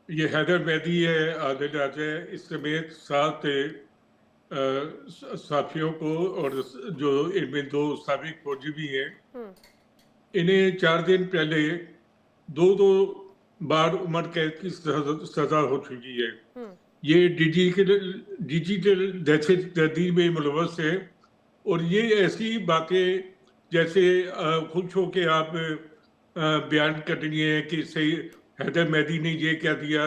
ये हैदर मेहदी है, आदिल राजा है, इस समेत 7 साथियों को, और जो इनमें 2 साबिक फौजी भी हैं, इन्हें 4 दिन पहले 2 बार उम्र कैद की सजा हो चुकी है। ये डिजिटल दहशत गर्दी में मुलव्वस है। और ये ऐसी बातें जैसे खुश हो के आप बयान करनी है कि सही हैदर मेहदी ने ये क्या दिया,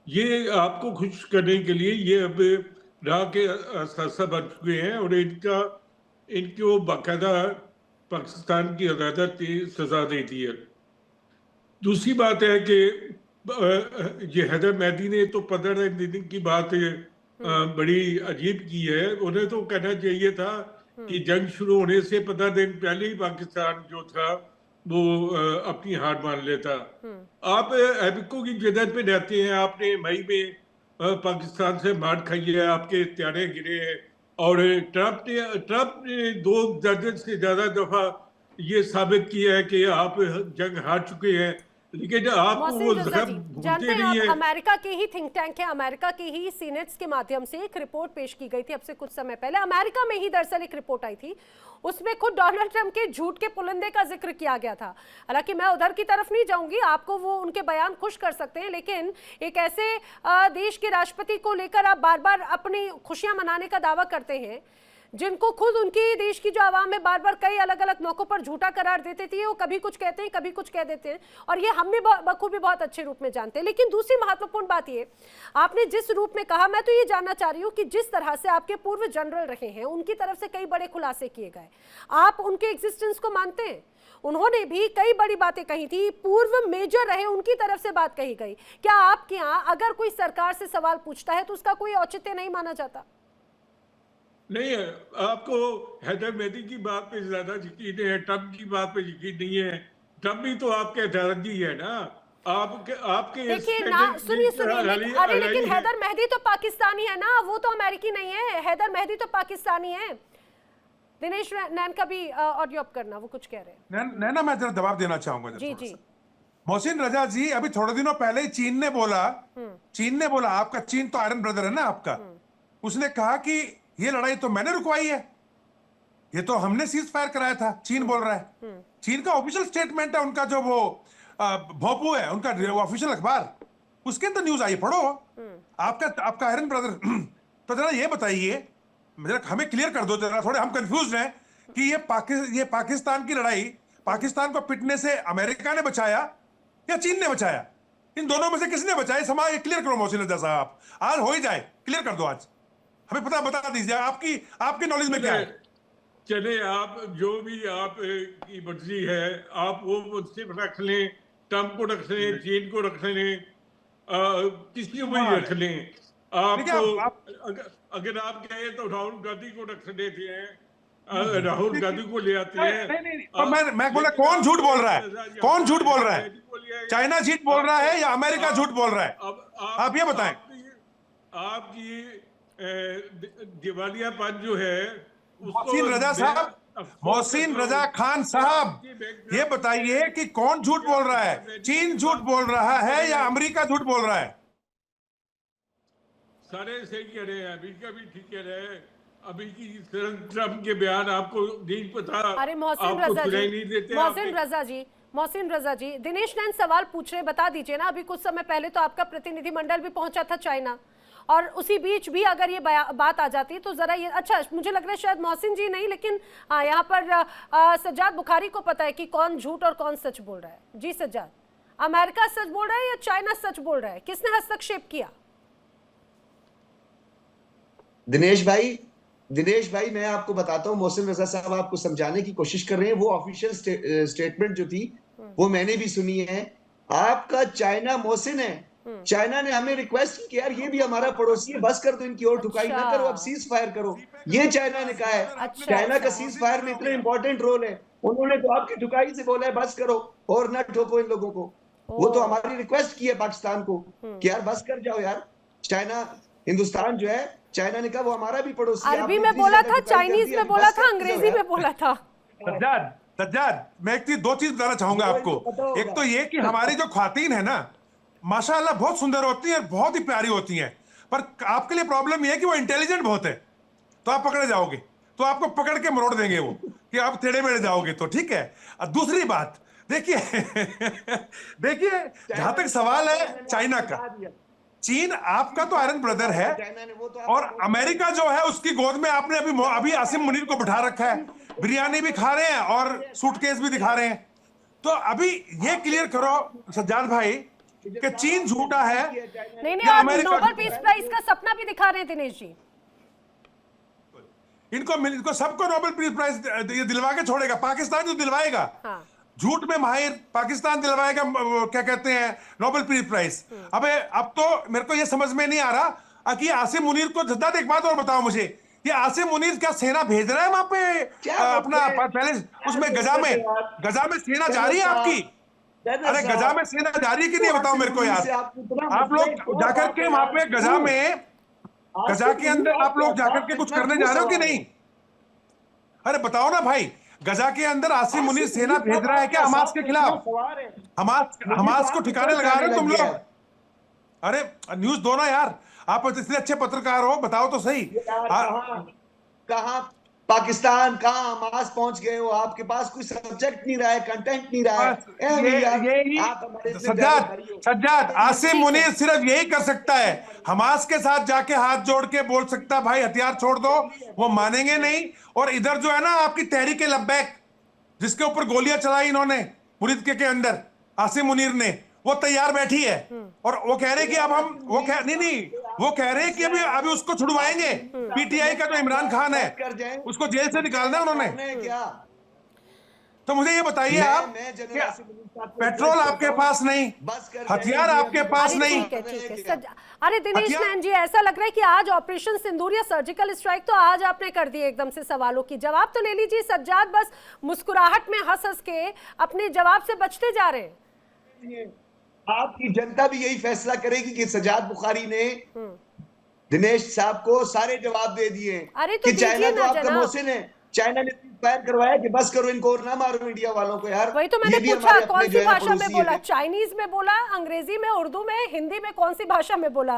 ये आपको खुश करने के लिए ये अब राह के असासा बन चुके हैं। और इनको बाकायदा पाकिस्तान की अदालत ने सजा दे दी है। दूसरी बात है कि ये हैदर मेहदी ने तो 15 दिन की बात बड़ी अजीब की है। उन्हें तो कहना चाहिए था कि जंग शुरू होने से 15 दिन पहले ही पाकिस्तान जो था वो अपनी हार मान लेता। आप एबिको की जगह पे रहते हैं, आपने मई में पाकिस्तान से मार खाई है, आपके त्यारे गिरे हैं। और ट्रंप ने 2 दर्जन से ज्यादा दफा ये साबित किया है कि आप जंग हार चुके हैं, लेकिन आपको वो जानते हैं आप, अमेरिका के ही थिंक टैंक है, अमेरिका के ही सीनेट्स के माध्यम से एक रिपोर्ट पेश की गई थी अब से कुछ समय पहले। अमेरिका में ही दरअसल एक रिपोर्ट आई थी, उसमें खुद डोनाल्ड ट्रंप के झूठ के पुलिंदे का जिक्र किया गया था। हालांकि मैं उधर की तरफ नहीं जाऊंगी, आपको वो उनके बयान खुश कर सकते हैं, लेकिन एक ऐसे देश के राष्ट्रपति को लेकर आप बार बार अपनी खुशियां मनाने का दावा करते हैं, जिनको खुद उनके देश की जो आवाम है बार बार कई अलग अलग मौकों पर झूठा करार देते थे, वो कभी कुछ कहते हैं कभी कुछ कह देते हैं, और ये हम भी बखूबी बहुत अच्छे रूप में जानते हैं। लेकिन दूसरी महत्वपूर्ण बात ये, आपने जिस रूप में कहा, मैं तो ये जानना चाह रही हूँ कि जिस तरह से आपके पूर्व जनरल रहे हैं, उनकी तरफ से कई बड़े खुलासे किए गए, आप उनके एग्जिस्टेंस को मानते हैं? उन्होंने भी कई बड़ी बातें कही थी, पूर्व मेजर रहे, उनकी तरफ से बात कही गई। क्या आपके यहाँ अगर कोई सरकार से सवाल पूछता है तो उसका कोई औचित्य नहीं माना जाता? नहीं है, आपको हैदर मेहदी की बात पे ज्यादा यकीन है, ट्रंप की बात पे यकीन नहीं है। ट्रंप भी तो आपके दादाजी है ना, आपके देखिए ना, सुनिए, अरे लेकिन हैदर मेहदी तो पाकिस्तानी है ना, वो तो अमेरिकी नहीं है। हैदर मेहदी तो पाकिस्तानी है। दिनेश नैन का भी ऑडियो अप करना, वो कुछ कह रहे हैं। नैना, मैं जरा जवाब देना चाहूंगा। जी जी। मोहसिन रजा जी, अभी थोड़े दिनों पहले ही चीन ने बोला, आपका चीन तो आयरन ब्रदर है ना आपका, उसने कहा कि ये लड़ाई तो मैंने रुकवाई है, ये तो हमने सीज फायर कराया था। चीन बोल रहा है, चीन का ऑफिशियल स्टेटमेंट है उनका, जो वो भोपू है उनका ऑफिशियल अखबार, उसके अंदर न्यूज आई, पढ़ो। आपका आयरन ब्रदर। तो जरा ये बताइए, हमें क्लियर कर दो जरा, थोड़े हम कंफ्यूज हैं कि ये पाकिस्तान की लड़ाई, पाकिस्तान को पिटने से अमेरिका ने बचाया या चीन ने बचाया? इन दोनों में से किसने बचाया? समाज क्लियर करो मोहसिन रजा साहब, आज हो ही जाए, क्लियर कर दो, आज हमें बता दीजिए, आपकी नॉलेज में क्या है? चले, आप जो भी आप की मर्जी है, आप वो मुझसे रख लें, ट्रंप को रख लें, चीन को रख लें, किसी को भी रख लें। अगर आप कहें तो राहुल गांधी को रख लेते हैं, राहुल गांधी को ले आते हैं। नहीं, मैं बोला, कौन झूठ बोल रहा है? कौन झूठ बोल रहा है? चाइना झूठ बोल रहा है या अमेरिका झूठ बोल रहा है? आप ये बताएं। आपकी दिवालियापन जो है, मोहसिन रजा साहब, मोहसिन रजा खान साहब, ये बताइए कि कौन झूठ बोल रहा है? चीन झूठ बोल रहा है या अमेरिका झूठ बोल रहा है? सारे सही कह रहे हैं, अमेरिका भी ठीक कह रहे हैं। अभी की ट्रंप के बयान आपको नहीं पता? अरे मोहसिन रजा जी, मोहसिन रजा जी, दिनेश नैन सवाल पूछ रहे, बता दीजिए ना। अभी कुछ समय पहले तो आपका प्रतिनिधिमंडल भी पहुंचा था चाइना, और उसी बीच भी अगर ये बात आ जाती है तो जरा ये, अच्छा मुझे लग रहा है शायद मोहसिन जी नहीं, लेकिन यहाँ पर सज्जाद बुखारी को पता है कि कौन झूठ और कौन सच बोल रहा है। जी सज्जाद, अमेरिका सच बोल रहा है या चाइना सच बोल रहा है? किसने हस्तक्षेप किया? दिनेश भाई मैं आपको बताता हूँ, मोहसिन रजा साहब आपको समझाने की कोशिश कर रहे हैं। वो ऑफिशियल स्टेटमेंट जो थी वो मैंने भी सुनी है। आपका चाइना मोहसिन है, चाइना ने हमें रिक्वेस्ट की कि यार ये भी हमारा पड़ोसी है, बस कर दो, इनकी और ठुकाई ना करो, अब सीज फायर करो। ये चाइना ने कहा है। अच्छा, चाइना का अच्छा। सीज फायर में इतना इंपॉर्टेंट रोल है, उन्होंने तो आपकी ठुकाई से बोला है बस करो और ना ठोको इन लोगों को। वो तो हमारी रिक्वेस्ट की है पाकिस्तान को कि यार बस कर जाओ यार। चाइना, हिंदुस्तान जो है, चाइना ने कहा वो हमारा भी पड़ोसी है। अरबी आपने में इतनी बोला ज्यादा था, ठुकाई कर चाइनीज दी, में अभी बोला बस था, कर अंग्रेजी जाओ में यार। बोला था। सज्जाद, मैं दो चीज बताना चाहूंगा आपको। एक तो ये कि हमारी जो ख्वातीन है ना, माशाअल्लाह बहुत सुंदर होती हैं, बहुत ही प्यारी होती हैं, पर आपके लिए प्रॉब्लम ये है कि वो इंटेलिजेंट बहुत है, तो आप पकड़े जाओगे, तो आपको पकड़ के मरोड़ देंगे वो, कि आप टेढ़े मेढ़े जाओगे तो, ठीक है। और दूसरी बात देखिए देखिए, जहां तक सवाल है चाइना का, चीन आपका तो आयरन ब्रदर है, और अमेरिका जो है उसकी गोद में आपने अभी आसिम मुनीर को बिठा रखा है, बिरयानी भी खा रहे हैं और सूटकेस भी दिखा रहे हैं। तो अभी ये क्लियर करो सज्जाद भाई कि चीन झूठा है नहीं, या आप अमेरिका नोबेल झूठा पीस है। प्राइज का सपना भी दिखा रहे हैं दिनेश जी। इनको सबको नोबेल पीस प्राइज ये दिलवा के छोड़ेगा, पाकिस्तान जो दिलवाएगा। हाँ। झूठ में माहिर पाकिस्तान दिलवाएगा, क्या कहते हैं, नोबेल पीस प्राइज। अबे अब तो मेरे को ये समझ में नहीं आ रहा कि आसिम मुनीर को, सज्जाद एक बात और बताओ मुझे, ये आसिम मुनीर क्या सेना भेज रहा है वहां पे अपना पहले उसमें गजा में सेना जा रही है आपकी? अरे गजा में सेना जा रही है कि नहीं, बताओ मेरे को यार। आप लोग जाकर के वहां पे गजा के अंदर आप लोग जाकर के कुछ करने जा रहे हो कि नहीं? अरे बताओ ना भाई, गजा के अंदर आसिम मुनीर सेना भेज रहा है क्या हमास के खिलाफ? हमास को ठिकाने लगा रहे हो तुम लोग? अरे न्यूज दो ना यार, आप इतने अच्छे पत्रकार हो, बताओ तो सही। कहां पाकिस्तान, कहां हमास पहुंच गए हो? आपके पास कोई सब्जेक्ट नहीं रहा है, कंटेंट नहीं रहा है। सज्जाद, आसिम मुनीर सिर्फ यही कर सकता है, हमास के साथ जाके हाथ जोड़ के बोल सकता है भाई हथियार छोड़ दो, वो मानेंगे नहीं। और इधर जो है ना आपकी तहरीक लब्बैक, जिसके ऊपर गोलियां चलाई इन्होंने मुरीद के अंदर आसिम मुनीर ने, वो तैयार बैठी है, और वो कह रहे कि अब हम वो कह रहे कि अभी उसको छुड़वाएंगे। पीटीआई का जो इमरान खान है उसको जेल से निकालना है उन्होंने। तो मुझे ये बताइए आप, पेट्रोल आपके पास नहीं, हथियार आपके पास नहीं। ठीक है। अरे दिनेश नैन जी, ऐसा लग रहा है कि आज ऑपरेशन सिंदूर या सर्जिकल स्ट्राइक तो आज आपने कर दी एकदम से, सवालों की जवाब तो ले लीजिए। सज्जाद बस मुस्कुराहट में हंस हंस के अपने जवाब से बचते जा रहे हैं। आपकी जनता भी यही फैसला करेगी कि सज्जाद बुखारी ने दिनेश साहब को सारे जवाब दे दिए। अरे तो कि चाइना तो आपका जनाब, मोहसिन है, चाइना ने फायर करवाया कि बस करो इनको और ना मारो इंडिया वालों को। यार वही तो मैंने पूछा, कौन सी भाषा में बोला? चाइनीज में बोला, अंग्रेजी में, उर्दू में, हिंदी में, कौन सी भाषा में बोला?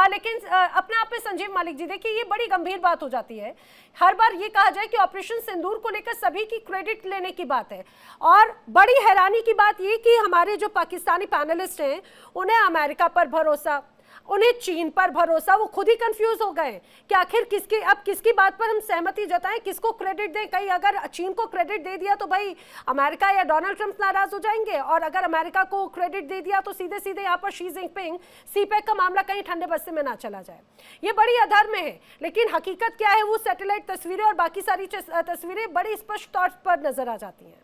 लेकिन अपने आप में संजीव मालिक जी देखिए, ये बड़ी गंभीर बात हो जाती है। हर बार ये कहा जाए कि ऑपरेशन सिंदूर को लेकर सभी की क्रेडिट लेने की बात है, और बड़ी हैरानी की बात ये कि हमारे जो पाकिस्तानी पैनलिस्ट हैं उन्हें अमेरिका पर भरोसा, उन्हें चीन पर भरोसा, वो खुद ही कंफ्यूज हो गए कि आखिर किसकी बात पर हम सहमति जताएं, किसको क्रेडिट दें। कहीं अगर चीन को क्रेडिट दे दिया तो भाई अमेरिका या डोनाल्ड ट्रंप नाराज हो जाएंगे, और अगर अमेरिका को क्रेडिट दे दिया तो सीधे सीधे यहाँ पर शी जिनपिंग, सीपैक का मामला कहीं ठंडे बस्ते में ना चला जाए। ये बड़ी अधर्म है, लेकिन हकीकत क्या है, वो सैटेलाइट तस्वीरें और बाकी सारी तस्वीरें बड़ी स्पष्ट तौर पर नजर आ जाती हैं।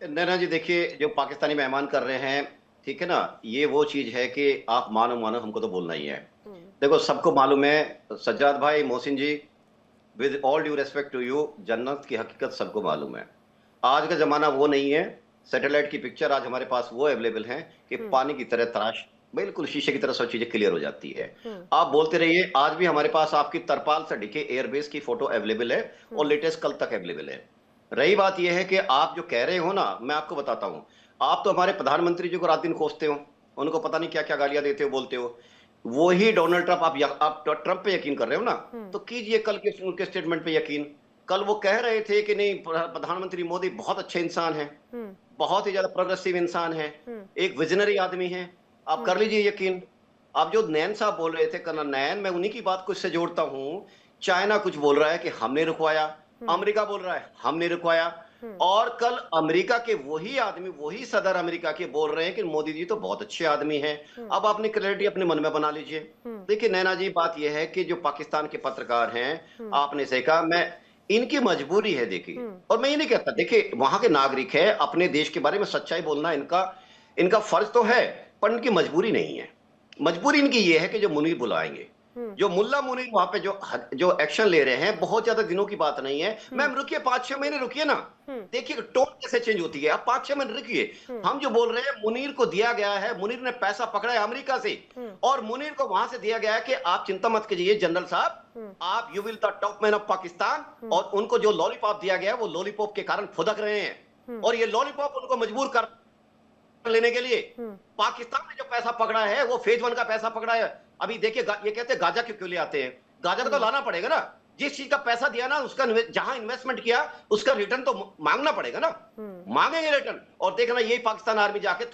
नैना जी देखिए, जो पाकिस्तानी मेहमान कर रहे हैं, ठीक है ना, ये वो चीज है कि आप मानो हमको तो बोलना ही है। देखो सबको मालूम है सज्जाद भाई, Mohsin ji, with all due respect to you, जन्नत की हकीकत सबको मालूम है। आज का जमाना वो नहीं है। सैटेलाइट की पिक्चर आज हमारे पास वो अवेलेबल है कि पानी की तरह तराश, बिल्कुल शीशे की तरह सब चीजें क्लियर हो जाती है। आप बोलते रहिए, आज भी हमारे पास आपकी तरपाल से ढके एयरबेस की फोटो अवेलेबल है, और लेटेस्ट कल तक अवेलेबल है। रही बात यह है कि आप जो कह रहे हो ना, मैं आपको बताता हूं, आप तो हमारे प्रधानमंत्री जी को रात दिन कोसते हो, उनको पता नहीं क्या क्या गालियां देते हो, बोलते हो। वही डोनाल्ड ट्रंप, आप ट्रंप पे यकीन कर रहे हो ना, तो कीजिए कल के उनके स्टेटमेंट पे यकीन। कल वो कह रहे थे कि नहीं प्रधानमंत्री मोदी बहुत अच्छे इंसान हैं, बहुत ही ज्यादा प्रोग्रेसिव इंसान है, एक विजनरी आदमी है, आप कर लीजिए यकीन। अब जो नैन साहब बोल रहे थे, कर्नल नैन, मैं उन्हीं की बात को इससे जोड़ता हूं। चाइना कुछ बोल रहा है कि हमने रुकवाया, अमेरिका बोल रहा है हमने रुकवाया, और कल अमेरिका के वही आदमी, वही सदर अमेरिका के बोल रहे हैं कि मोदी जी तो बहुत अच्छे आदमी हैं। अब अपनी क्लैरिटी अपने मन में बना लीजिए। देखिए नैना जी, बात यह है कि जो पाकिस्तान के पत्रकार हैं, आपने से कहा, मैं इनकी मजबूरी है देखिए, और मैं ये नहीं कहता, देखिए वहां के नागरिक है, अपने देश के बारे में सच्चाई बोलना इनका फर्ज तो है, पर इनकी मजबूरी नहीं है। मजबूरी इनकी ये है कि जो मुनीर बुलाएंगे, जो मुल्ला मुनीर वहां पे जो एक्शन ले रहे हैं, बहुत ज्यादा दिनों की बात नहीं है। मैम रुकिए, 5-6 महीने रुकिए ना, देखिए टोन कैसे चेंज होती है। आप 5-6 महीने रुकिए। हम जो बोल रहे हैं, मुनीर को दिया गया है, मुनीर ने पैसा पकड़ा है अमेरिका से, और मुनीर को वहां से दिया गया है कि आप चिंता मत कीजिए जनरल साहब, आप you will the top man of Pakistan. और उनको जो लॉलीपॉप दिया गया है, वो लॉलीपॉप के कारण फुदक रहे हैं, और ये लॉलीपॉप उनको मजबूर कर लेने के लिए पाकिस्तान ने जो पैसा पकड़ा है, वो फेज 1 का पैसा पकड़ा है। अभी देखिए, ये कहते हैं गाजा क्यों ले आते हैं, गाजा को तो लाना पड़ेगा ना। जिस चीज का पैसा दिया ना, उसका जहां इन्वेस्टमेंट किया, उसका रिटर्न तो मांगना पड़ेगा ना। मांगेंगे रिटर्न। और देखना, यही पाकिस्तान आर्मी जाके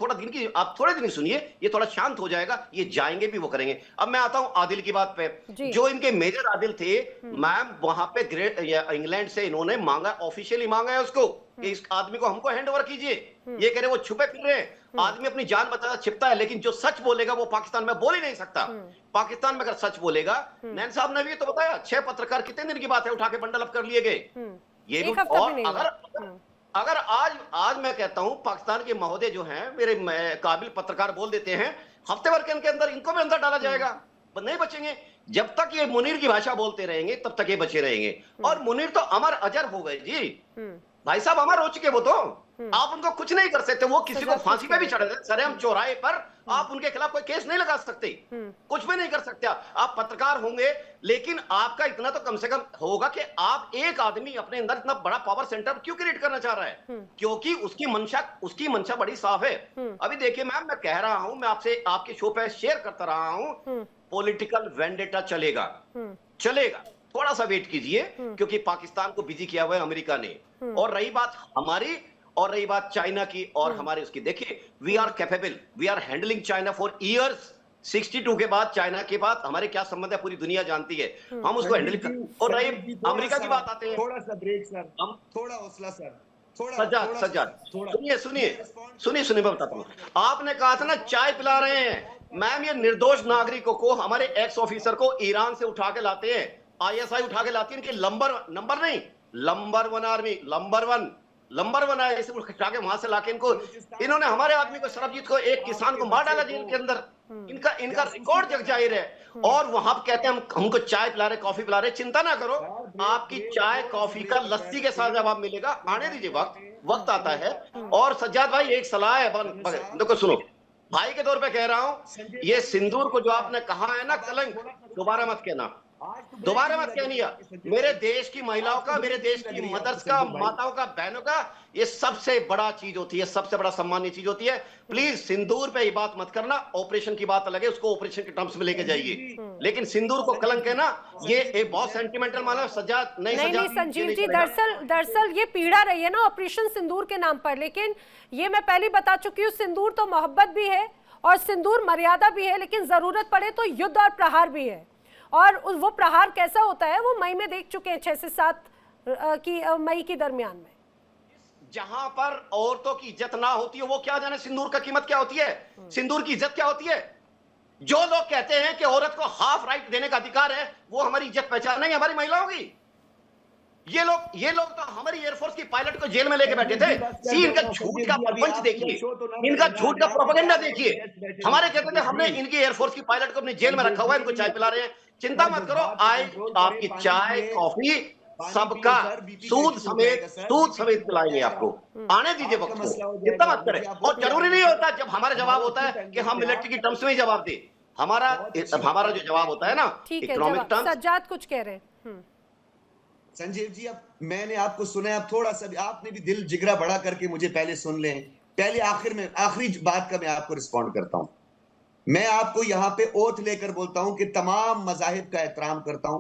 आप थोड़े दिन सुनिए, ये थोड़ा शांत हो जाएगा, ये जाएंगे भी, वो करेंगे। अब मैं आता हूं आदिल की बात पे। जो इनके मेजर आदिल थे, मैम वहां पे इंग्लैंड से इन्होंने मांगा, ऑफिशियली मांगा है उसको कि इस आदमी को हमको हैंड ओवर कीजिए। ये कह रहे वो छुपे फिर रहे हैं। आदमी अपनी जान बचाता छिपता है, लेकिन जो सच बोलेगा वो पाकिस्तान में बोल ही नहीं सकता। पाकिस्तान में अगर सच बोलेगा, नैन साहब ने भी तो बताया, 6 पत्रकार कितने दिन की बात है, उठा के बंडल अप कर लिए गए। ये भी, और अगर आज मैं कहता हूं, पाकिस्तान के महोदय जो हैं, मेरे काबिल पत्रकार बोल देते हैं, हफ्ते भर के अंदर इनको भी अंदर डाला जाएगा, नहीं बचेंगे। जब तक ये मुनीर की भाषा बोलते रहेंगे, तब तक ये बचे रहेंगे। और मुनीर तो अमर अजर हो गए जी, भाई साहब अमर हो चुके वो तो। आप उनको कुछ नहीं कर सकते। वो किसी को फांसी पे भी चढ़े सरेआम चौराहे पर, आप उनके खिलाफ कोई केस नहीं लगा सकते, कुछ भी नहीं कर सकते। आप पत्रकार होंगे, लेकिन आपका इतना तो कम से कम होगा कि आप एक आदमी अपने अंदर इतना बड़ा पावर सेंटर क्यों क्रिएट करना चाह रहा है, क्योंकि उसकी मंशा बड़ी साफ है। अभी देखिए मैम, मैं कह रहा हूं, मैं आपसे आपके शो पे शेयर करता रहा हूं, पॉलिटिकल वेंडेटा चलेगा, थोड़ा सा वेट कीजिए, क्योंकि पाकिस्तान को बिजी किया हुआ है अमेरिका ने। और रही बात हमारी, और रही बात चाइना की और हमारे उसकी, देखिए we are capable, we are handling China for years. 62 के बाद चाइना के बाद हमारे क्या संबंध है, पूरी दुनिया जानती है, हम उसको हैंडल कर। और रही अमेरिका की बात आते हैं, थोड़ा सा ब्रेक सर, हम थोड़ा हौसला सर, सज्जाद सुनिए, मैं बताता हूँ। आपने कहा था ना चाय पिला रहे हैं, मैम ये निर्दोष नागरिकों को, हमारे एक्स ऑफिसर को ईरान से उठा के लाते हैं, ISI उठा के लाती है, इनकी नंबर 1 आर्मी, नंबर 1 है, इसे उठा के वहां से लाके इन्होंने हमारे आदमी को, सरबजीत को, एक किसान को मार डाला जेल के अंदर। इनका रिकॉर्ड जग जाहिर है। और वहां कहते हैं हमको चाय पिला रहे, कॉफी पिला रहे। चिंता ना करो, आपकी चाय कॉफी का लस्सी के साथ जवाब मिलेगा, आने दीजिए, वक्त आता है। और सज्जाद भाई, एक सलाह है, देखो सुनो, भाई के तौर पे कह रहा हूं, ये सिंदूर को जो आपने कहा है ना कलंक, दोबारा मत कहना। मेरे देश की महिलाओं का, मेरे देश की मदर्स का, माताओं का, बहनों का, ये सबसे बड़ा चीज होती है, सबसे बड़ा सम्मानीय चीज होती है। प्लीज सिंदूर पे ये बात मत करना। ऑपरेशन की बात अलग है, उसको ऑपरेशन के टर्म्स में लेके जाइए, लेकिन सिंदूर को कलंक है ना, ये एक बहुत सेंटिमेंटल माना। सज्जाद नहीं संजीव जी, दरअसल ये पीड़ा रही है ना ऑपरेशन सिंदूर के नाम पर, लेकिन ये मैं पहले बता चुकी हूँ, सिंदूर तो मोहब्बत भी है और सिंदूर मर्यादा भी है, लेकिन जरूरत पड़े तो युद्ध और प्रहार भी है। और वो प्रहार कैसा होता है, वो मई में देख चुके हैं, 6 से 7 मई के दरमियान में। जहां पर औरतों की इज्जत ना होती है, वो क्या जाने सिंदूर का कीमत क्या होती है, सिंदूर की इज्जत क्या होती है। जो लोग कहते हैं कि औरत को हाफ राइट देने का अधिकार है, वो हमारी इज्जत पहचान नहीं, हमारी महिलाओं की। ये लोग तो हमारी एयरफोर्स की पायलट को जेल में लेके बैठे थे। इनका झूठ का प्रपंच देखिए, इनका झूठ का प्रोपेगेंडा देखिए। हमारे कहते थे हमने इनकी एयरफोर्स की पायलट को अपनी जेल में रखा हुआ है, इनको चाय पिला रहे हैं। चिंता मत करो, आपकी चाय कॉफी सबका सूद समेत पिलाएंगे आपको, आने दीजिए वक्त को, चिंता मत करें। और जरूरी नहीं होता जब हमारा जवाब होता है कि हम मिलिट्री की टर्म्स में ही जवाब दें। हमारा जो जवाब होता है ना, इकोनॉमिक टर्म्स। सज्जाद कुछ कह रहे हैं। संजीव जी, अब मैंने आपको सुना है, अब थोड़ा सा आपने भी दिल जिगरा बड़ा करके मुझे पहले सुन लें। पहले आखिरी बात का मैं आपको रिस्पॉन्ड करता हूं। मैं आपको यहां पे ओथ लेकर बोलता हूं कि तमाम मजाहिब का एहतराम करता हूं,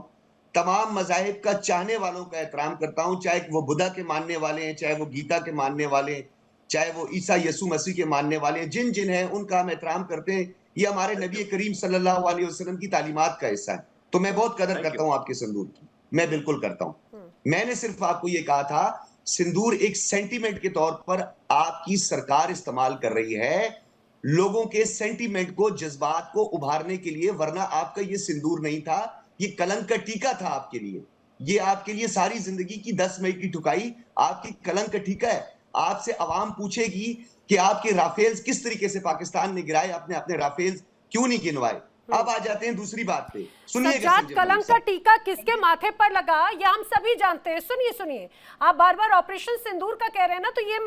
तमाम मजाहिब का चाहने वालों का एहतराम करता हूं, चाहे वो बुद्धा के मानने वाले हैं, चाहे वो गीता के मानने वाले हैं, चाहे वो ईसा यसु मसीह के मानने वाले हैं, जिन जिन हैं उनका हम एहतराम करते हैं। ये हमारे नबी करीम सल्लल्लाहु अलैहि वसल्लम की तालीमात का हिस्सा है। तो मैं बहुत कदर करता हूं आपके सिंदूर की, मैं बिल्कुल करता हूं। मैंने सिर्फ आपको ये कहा था सिंदूर एक सेंटीमेंट के तौर पर आपकी सरकार इस्तेमाल कर रही है लोगों के सेंटीमेंट को, जज्बात को उभारने के लिए, वरना आपका ये सिंदूर नहीं था, ये कलंक का टीका था आपके लिए। ये आपके लिए सारी जिंदगी की 10 मई की ठुकाई आपकी कलंक का टीका है। आपसे आवाम पूछेगी कि आपके राफेल्स किस तरीके से पाकिस्तान ने गिराए, आपने अपने राफेल्स क्यों नहीं गिनवाए। अब आ जाते हैं दूसरी बात पे। सज्जाद, कलंक का टीका किसके माथे पर लगा ये हम सभी जानते हैं। सुनिए, आप बार बार ऑपरेशन सिंदूर का कह रहे हैं ना, तो ये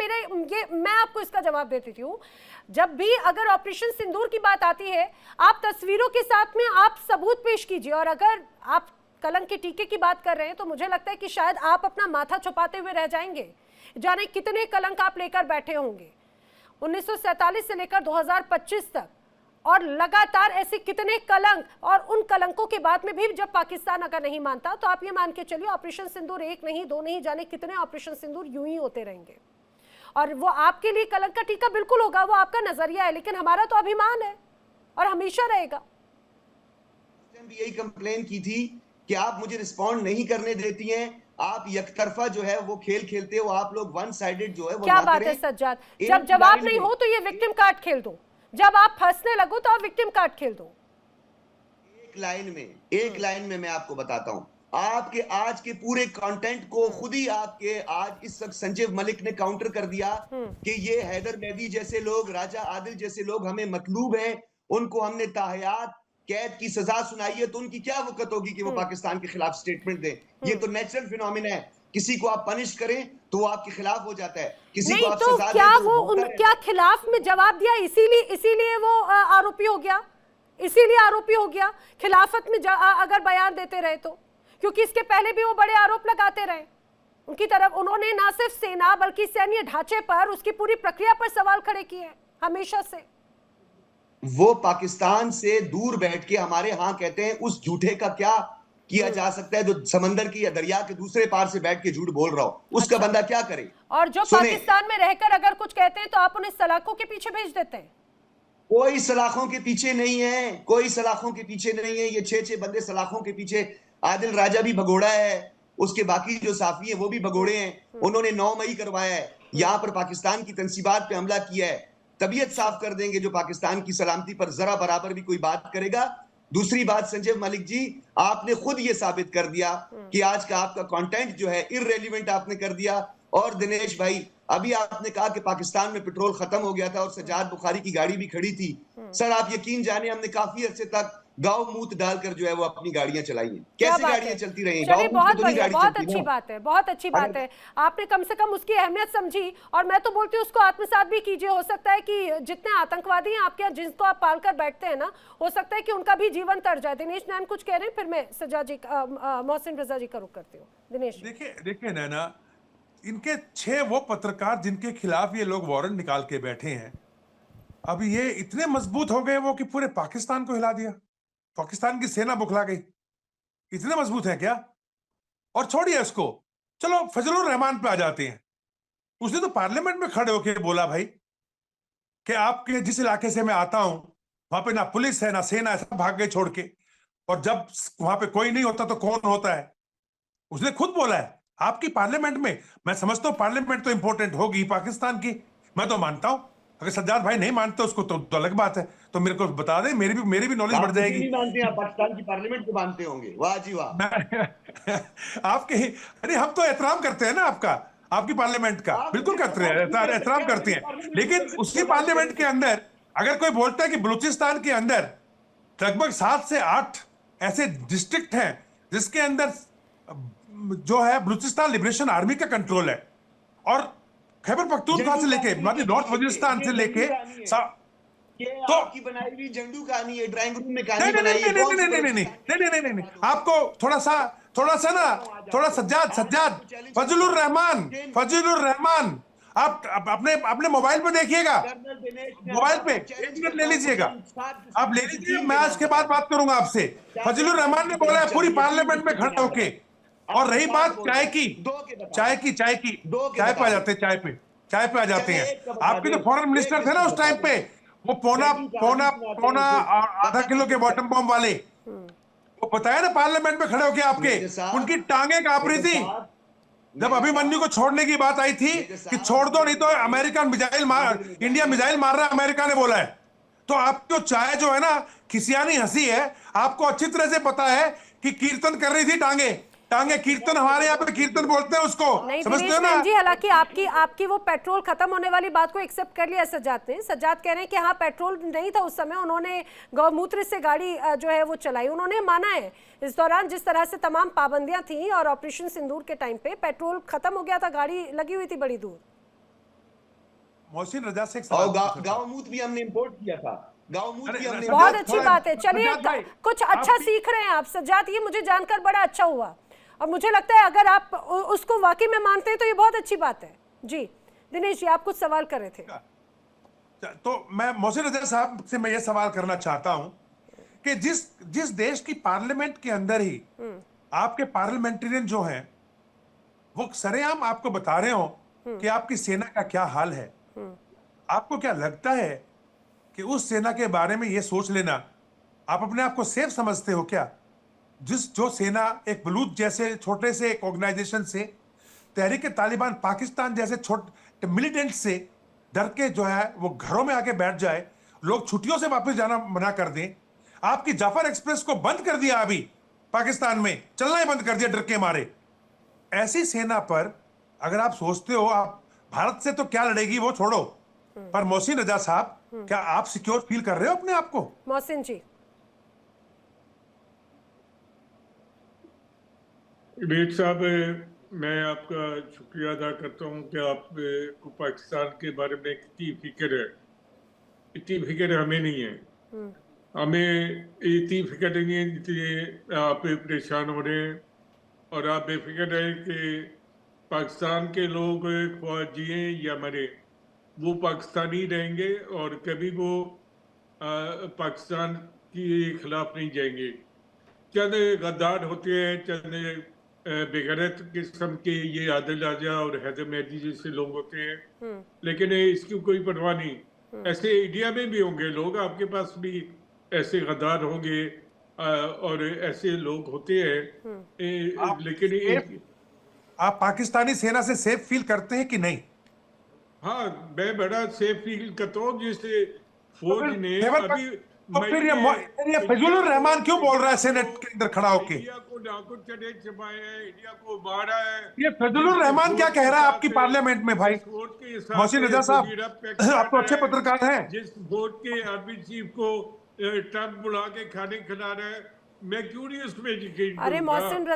मैं आपको इसका जवाब देती हूँ। जब भी अगर ऑपरेशन सिंदूर की बात आती है, आप तस्वीरों के साथ में आप सबूत पेश कीजिए। और अगर आप कलंक के टीके की बात कर रहे हैं तो मुझे लगता है कि शायद आप अपना माथा छुपाते हुए रह जाएंगे। जाने कितने कलंक आप लेकर बैठे होंगे 1947 से लेकर 2025 तक, और लगातार ऐसे कितने कलंक, और उन कलंकों के बाद में भी जब पाकिस्तान अगर नहीं मानता तो आप ये मान के चलिए ऑपरेशन सिंदूर 1 नहीं 2 नहीं, जाने कितने ऑपरेशन सिंदूर यूं ही होते रहेंगे। और वो आपके लिए कलंक का टीका बिल्कुल होगा, वो आपका नजरिया है, लेकिन हमारा तो अभिमान है और हमेशा रहेगा। भी यही कंप्लेन की थी कि आप मुझे रिस्पॉन्ड नहीं करने देती हैं, आप यकतरफा जो है वो खेल खेलते हो, आप लोग वन साइडेड जो है वो क्या बात है सज्जाद, जब जवाब नहीं हो तो ये विक्टिम कार्ड खेल दो, जब आप फंसने लगो तो आप विक्टिम कार्ड खेल दो। एक लाइन में मैं आपको बताता हूं, आपके आज के पूरे कंटेंट को खुद ही आपके आज इस वक्त संजीव मलिक ने काउंटर कर दिया कि ये हैदर मेहदी जैसे लोग, राजा आदिल जैसे लोग हमें मतलूब हैं, उनको हमने ताहयात कैद की सजा सुनाई है, तो उनकी क्या वक़्त होगी कि वो पाकिस्तान के खिलाफ स्टेटमेंट दें। ये तो नेचुरल फिनोमिना है, किसी को आप पनिश करें तो वो आपके खिलाफ हो जाता है, किसी को आप सजा क्या दें तो वो उनके खिलाफ में जवाब दिया इसीलिए वो आरोपी हो गया, इसीलिए आरोपी हो गया खिलाफत में अगर बयान देते रहे तो, क्योंकि इसके पहले भी वो बड़े आरोप लगाते रहे उनकी तरफ। उन्होंने ना सिर्फ सेना बल्कि सैन्य ढांचे पर, उसकी पूरी प्रक्रिया पर सवाल खड़े किए हमेशा से। वो पाकिस्तान से दूर बैठ के हमारे यहाँ कहते हैं उस झूठे का क्या किया जा सकता है जो समंदर की या दरिया के दूसरे पार से बैठ के झूठ बोल रहा हो, उसका बंदा क्या करे। और जो पाकिस्तान में रहकर अगर कुछ कहते हैं तो आप उन्हें सलाखों के पीछे भेज देते हैं। कोई सलाखों के पीछे नहीं है, कोई सलाखों के पीछे नहीं है। ये 6 बंदे सलाखों के पीछे, आदिल राजा भी भगोड़ा है, उसके बाकी जो साफी है वो भी भगोड़े हैं। उन्होंने 9 मई करवाया है, यहाँ पर पाकिस्तान की तंसीबात पे हमला किया है। तबीयत साफ कर देंगे जो पाकिस्तान की सलामती पर जरा बराबर भी कोई बात करेगा। दूसरी बात संजय मलिक जी, आपने खुद ये साबित कर दिया कि आज का आपका कंटेंट जो है इररेलेवेंट आपने कर दिया। और दिनेश भाई, अभी आपने कहा कि पाकिस्तान में पेट्रोल खत्म हो गया था और सज्जाद बुखारी की गाड़ी भी खड़ी थी। सर आप यकीन जाने हमने काफी अर्से तक गाँव मूत डालकर जो है वो अपनी गाड़ियां चलाई हैं। कैसे गाड़ियां चलती रही? बहुत अच्छी बात है, बहुत अच्छी बात है। आपने कम से कम उसकी अहमियत समझी, और मैं तो बोलती हूँ उसको आत्मसात भी कीजिए। हो सकता है कि जितने आतंकवादी हैं आपके यहाँ, जिनको आप पाल कर बैठते हैं ना, हो सकता है कि उनका भी जीवन तर जाए। दिनेश नैन कुछ कह रहे हैं, फिर मैं सज्जाद जी, मोहसिन रजा जी का रुख करती हूँ। दिनेश, देखिए नैना, इनके 6 वो पत्रकार जिनके खिलाफ ये लोग वारंट निकाल के बैठे हैं, अभी ये इतने मजबूत हो गए वो कि पूरे पाकिस्तान को हिला दिया, पाकिस्तान की सेना बुखला गई। इतने मजबूत हैं क्या? और छोड़िए उसको, चलो फजलुर रहमान पे आ जाते हैं। उसने तो पार्लियामेंट में खड़े होकर बोला भाई कि आपके जिस इलाके से मैं आता हूं वहां पे ना पुलिस है ना सेना है, सब भाग गए छोड़ के, और जब वहां पे कोई नहीं होता तो कौन होता है? उसने खुद बोला है आपकी पार्लियामेंट में। मैं समझता हूं पार्लियामेंट तो इंपॉर्टेंट होगी पाकिस्तान की, मैं तो मानता हूं। अगर सज्जाद भाई नहीं मानते उसको तो अलग बात है, तो मेरे को बता दें, मेरी भी नॉलेज बढ़ जाएगी। नहीं मानते हैं, पाकिस्तान की पार्लियामेंट को मानते होंगे। वाह जी वाह। आपके अरे हम तो एहतराम करते हैं ना आपकी पार्लियामेंट का, बिल्कुल करते हैं, एहतराम करते हैं। लेकिन उसी पार्लियामेंट के अंदर अगर कोई बोलता है कि बलूचिस्तान के अंदर लगभग 7 से 8 ऐसे डिस्ट्रिक्ट हैं जिसके अंदर जो है बलूचिस्तान लिबरेशन आर्मी का कंट्रोल है, और खैबर पख्तूनख्वा से लेके नॉर्थ वजीरिस्तान से लेके तो आपकी बनाई हुई झंडू कहानी है, ड्राइंग रूम में कहानी बनाई है। नहीं, आपको थोड़ा सा ना, थोड़ा सज्जाद फजलुर रहमान, आप अपने अपने मोबाइल पे देखिएगा, मोबाइल पे 1 मिनट ले लीजिएगा, आप ले लीजिए, मैं आज के बाद बात करूंगा आपसे। फजलुर रहमान ने बोला है पूरी पार्लियामेंट में खड़े होके। और रही बात चाय की, चाय पे आ जाते हैं, चाय पे आ जाते हैं। आपके तो फॉरेन मिनिस्टर थे ना उस टाइम पे, वो पौना आधा किलो के बॉटम बम वाले, वो बताया ना पार्लियामेंट में खड़े होके आपके, उनकी टांगे कांप रही थी जब अभिमन्यु को छोड़ने की बात आई थी कि छोड़ दो नहीं तो अमेरिकन इंडिया मिसाइल मार रहा है, अमेरिका ने बोला है। तो आपको चाय जो है ना खिसियानी हंसी है, आपको अच्छी तरह से पता है कि कीर्तन कर रही थी टांगे कीर्तन, हमारे यहाँ पे कीर्तन बोलते हैं उसको, समझते हो ना जी। हालांकि आपकी वो पेट्रोल खत्म होने वाली बात को एक्सेप्ट कर लिया सज्जाद ने। सज्जाद कह रहे हैं कि हाँ पेट्रोल नहीं था उस समय, उन्होंने गौमूत्र से गाड़ी जो है वो चलाई, उन्होंने माना है इस दौरान जिस तरह से तमाम पाबंदियां थी और ऑपरेशन सिंदूर के टाइम पे पेट्रोल खत्म हो गया था, गाड़ी लगी हुई थी बड़ी दूर। मोहसिन रजा से गाँवमूत्र भी हमने इम्पोर्ट किया था, बहुत अच्छी बात है। चलिए कुछ अच्छा सीख रहे हैं आप सज्जाद, ये मुझे जानकर बड़ा अच्छा हुआ और मुझे लगता है अगर आप उसको वाकई में मानते हैं तो ये बहुत अच्छी बात है। जी दिनेश जी, आप कुछ सवाल कर रहे थे। तो मैं मोहसिन रजा साहब से मैं ये सवाल करना चाहता हूं कि जिस देश की पार्लियामेंट के अंदर ही आपके पार्लियामेंटेरियन जो हैं वो सरेआम आपको बता रहे हो कि आपकी सेना का क्या हाल है, आपको क्या लगता है कि उस सेना के बारे में ये सोच लेना आप अपने आप को सेफ समझते हो क्या? जो सेना एक बलूच जैसे छोटे से एक ऑर्गेनाइजेशन से, तहरीक तालिबान पाकिस्तान जैसे छोटे मिलिटेंट से डर के जो है वो घरों में आके बैठ जाए, लोग छुट्टियों से वापस जाना मना कर दें, आपकी जाफर एक्सप्रेस को बंद कर दिया, अभी पाकिस्तान में चलना ही बंद कर दिया डर के मारे। ऐसी सेना पर अगर आप सोचते हो आप भारत से तो क्या लड़ेगी वो छोड़ो, पर मोहसिन रजा साहब क्या आप सिक्योर फील कर रहे हो अपने आप को? मोहसिन जी। रेड साहब, मैं आपका शुक्रिया अदा करता हूं कि आपको पाकिस्तान के बारे में कितनी फिक्र है। इतनी फिक्र हमें नहीं है, हमें इतनी फिक्र नहीं है जितनी आप परेशान हो रहे हैं। और आप बेफिक्र रहे कि पाकिस्तान के लोग जिए या मरे वो पाकिस्तानी रहेंगे और कभी वो पाकिस्तान के खिलाफ नहीं जाएंगे। चंद गद्दार होते हैं, चंद बेगैरत किस्म के ये आदिल राजा और हैदर मेहदी जैसे लोग होते हैं, लेकिन इसकी कोई परवाह नहीं। ऐसे इंडिया में भी होंगे लोग, आपके पास भी ऐसे गद्दार होंगे और ऐसे लोग होते हैं, लेकिन आप पाकिस्तानी सेना से सेफ फील करते हैं कि नहीं? हाँ, मैं बड़ा सेफ फील करता हूँ। जिससे फौज ने अभी तो फिर ये फजलुर रहमान क्यों बोल रहा है सेनेट के अंदर खड़ा होके? इंडिया को नाकुन चढ़े छपाया है, इंडिया को मारा है। ये फजलुर रहमान क्या कह रहा है आपकी पार्लियामेंट में भाई? मोहसिन रजा साहब, आप तो अच्छे पत्रकार हैं। जिस बोर्ड के आर्मी चीफ को ट्रम्प बुला के खाने खिला रहा है, मैं क्यों नहीं उसमें यकीन? अरे मोहसिन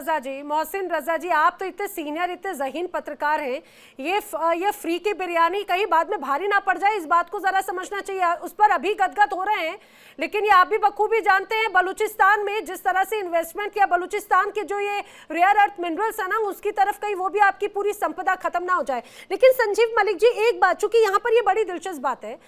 रजा जी, आप तो इतने सीनियर, इतने ज़हीन पत्रकार हैं, ये फ्री की बिरयानी कहीं बाद में भारी ना पड़ जाए, इस बात को जरा समझना चाहिए। उस पर अभी गदगद हो रहे हैं, लेकिन ये आप भी बखूबी जानते हैं बलूचिस्तान में जिस तरह से इन्वेस्टमेंट किया, बलूचिस्तान के जो ये रेयर अर्थ मिनरल्स है ना, उसकी तरफ कहीं वो भी आपकी पूरी संपदा खत्म ना हो जाए। लेकिन संजीव मलिक जी, एक बात, चूंकि यहाँ पर ये बड़ी दिलचस्प बात है,